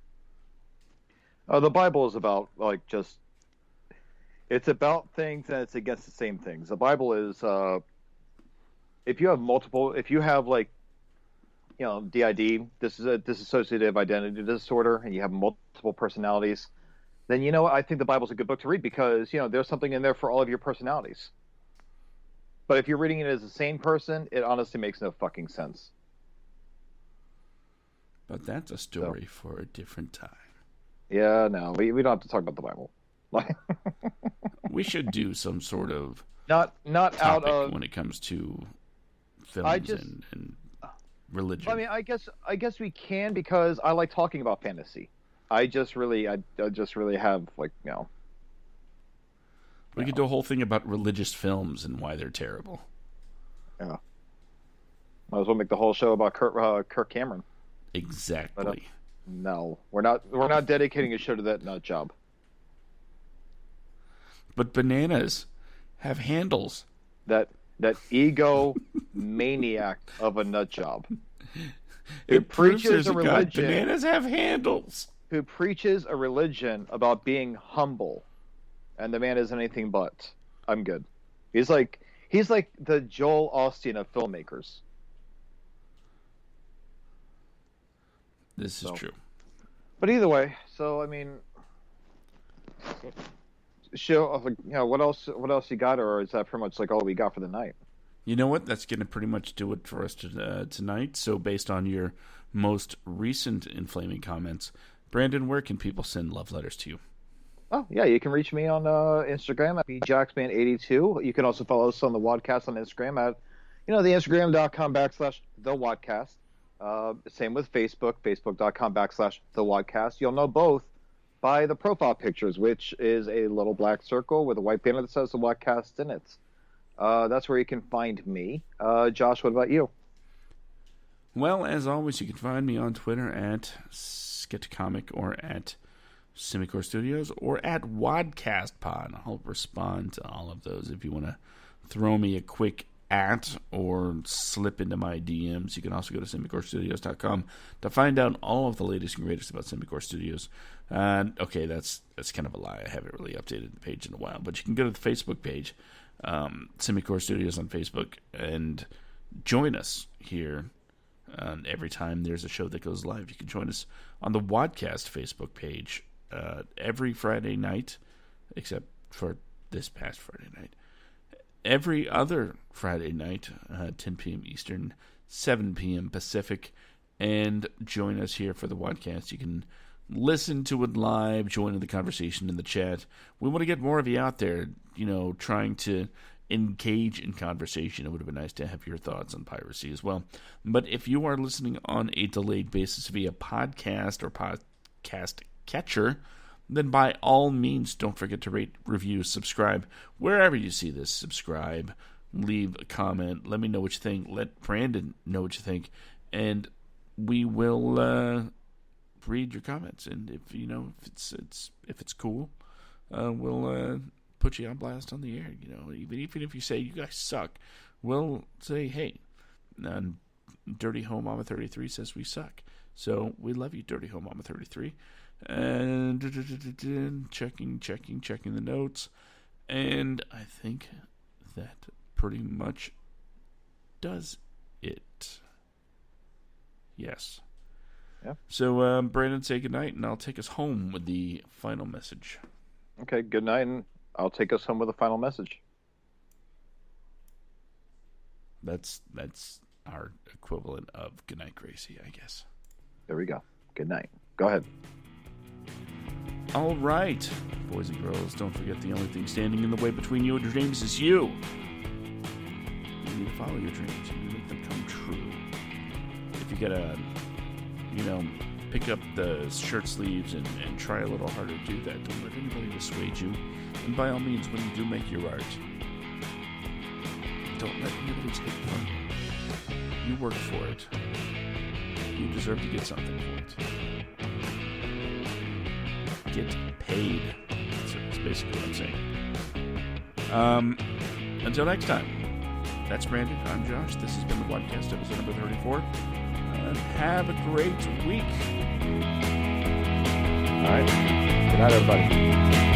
The Bible is about it's about things and it's against the same things. The Bible is if you have DID, this is a dissociative identity disorder, and you have multiple personalities, then I think the Bible's a good book to read because there's something in there for all of your personalities. But if you're reading it as a sane person, it honestly makes no fucking sense.
But that's a story for a different time.
Yeah, no, we don't have to talk about the Bible.
We should do some sort of
not
topic
out of
when it comes to films and religion.
I mean, I guess we can because I like talking about fantasy. I just really have
We could do a whole thing about religious films and why they're terrible.
Yeah. Might as well make the whole show about Kirk Cameron.
Exactly.
But, no, we're not dedicating a show to that nut job.
But bananas have handles.
That ego maniac of a nut job.
It preaches a religion. Bananas have handles.
Who preaches a religion about being humble, and the man isn't anything but. I'm good. He's like the Joel Osteen of filmmakers.
This is true.
But either way, so I mean, show, what else? What else you got, or is that pretty much like all we got for the night?
You know what? That's going to pretty much do it for us tonight. So, based on your most recent inflaming comments, Brandon, where can people send love letters to you?
Oh, yeah, you can reach me on Instagram at bjacksman82. You can also follow us on the WADcast on Instagram at, the Instagram.com/the WADcast. Same with Facebook, Facebook.com/the WADcast. You'll know both by the profile pictures, which is a little black circle with a white banner that says the WADcast in it. That's where you can find me. Josh, what about you?
Well, as always, you can find me on Twitter at SketchComic or at Simicore Studios or at WADcastPod. I'll respond to all of those. If you want to throw me a quick at or slip into my DMs, you can also go to SimicoreStudios.com to find out all of the latest and greatest about Simicore Studios. Okay, that's kind of a lie. I haven't really updated the page in a while, but you can go to the Facebook page, Simicore Studios on Facebook, and join us here. Every time there's a show that goes live, you can join us on the WADcast Facebook page every Friday night, except for this past Friday night. Every other Friday night, 10 p.m. Eastern, 7 p.m. Pacific, and join us here for the WADcast. You can listen to it live, join in the conversation in the chat. We want to get more of you out there, trying to engage in conversation. It would have been nice to have your thoughts on piracy as well. But if you are listening on a delayed basis via podcast or podcast catcher, then by all means, don't forget to rate, review, subscribe. Wherever you see this, subscribe, leave a comment, let me know what you think, let Brandon know what you think, and we will read your comments. And if it's cool, we'll put you on blast on the air. Even if you say you guys suck, we'll say, hey, Dirty Home Mama 33 says we suck. So we love you, Dirty Home Mama 33. And checking the notes, and I think that pretty much does it. Yes.
Yeah.
So Brandon, say goodnight, and I'll take us home with the final message.
Okay, good night, and I'll take us home with a final message.
That's our equivalent of goodnight, Gracie, I guess.
There we go. Good night. Go ahead.
All right, boys and girls, don't forget the only thing standing in the way between you and your dreams is you. You need to follow your dreams. You need to make them come true. If you gotta, pick up the shirt sleeves and try a little harder to do that, don't let anybody dissuade you. And by all means, when you do make your art, don't let anybody take it from you. You work for it. You deserve to get something for it. Get paid. That's basically what I'm saying. Until next time, that's Brandon. I'm Josh. This has been the WADcast, episode number 34. Have a great week.
All right. Good night, everybody.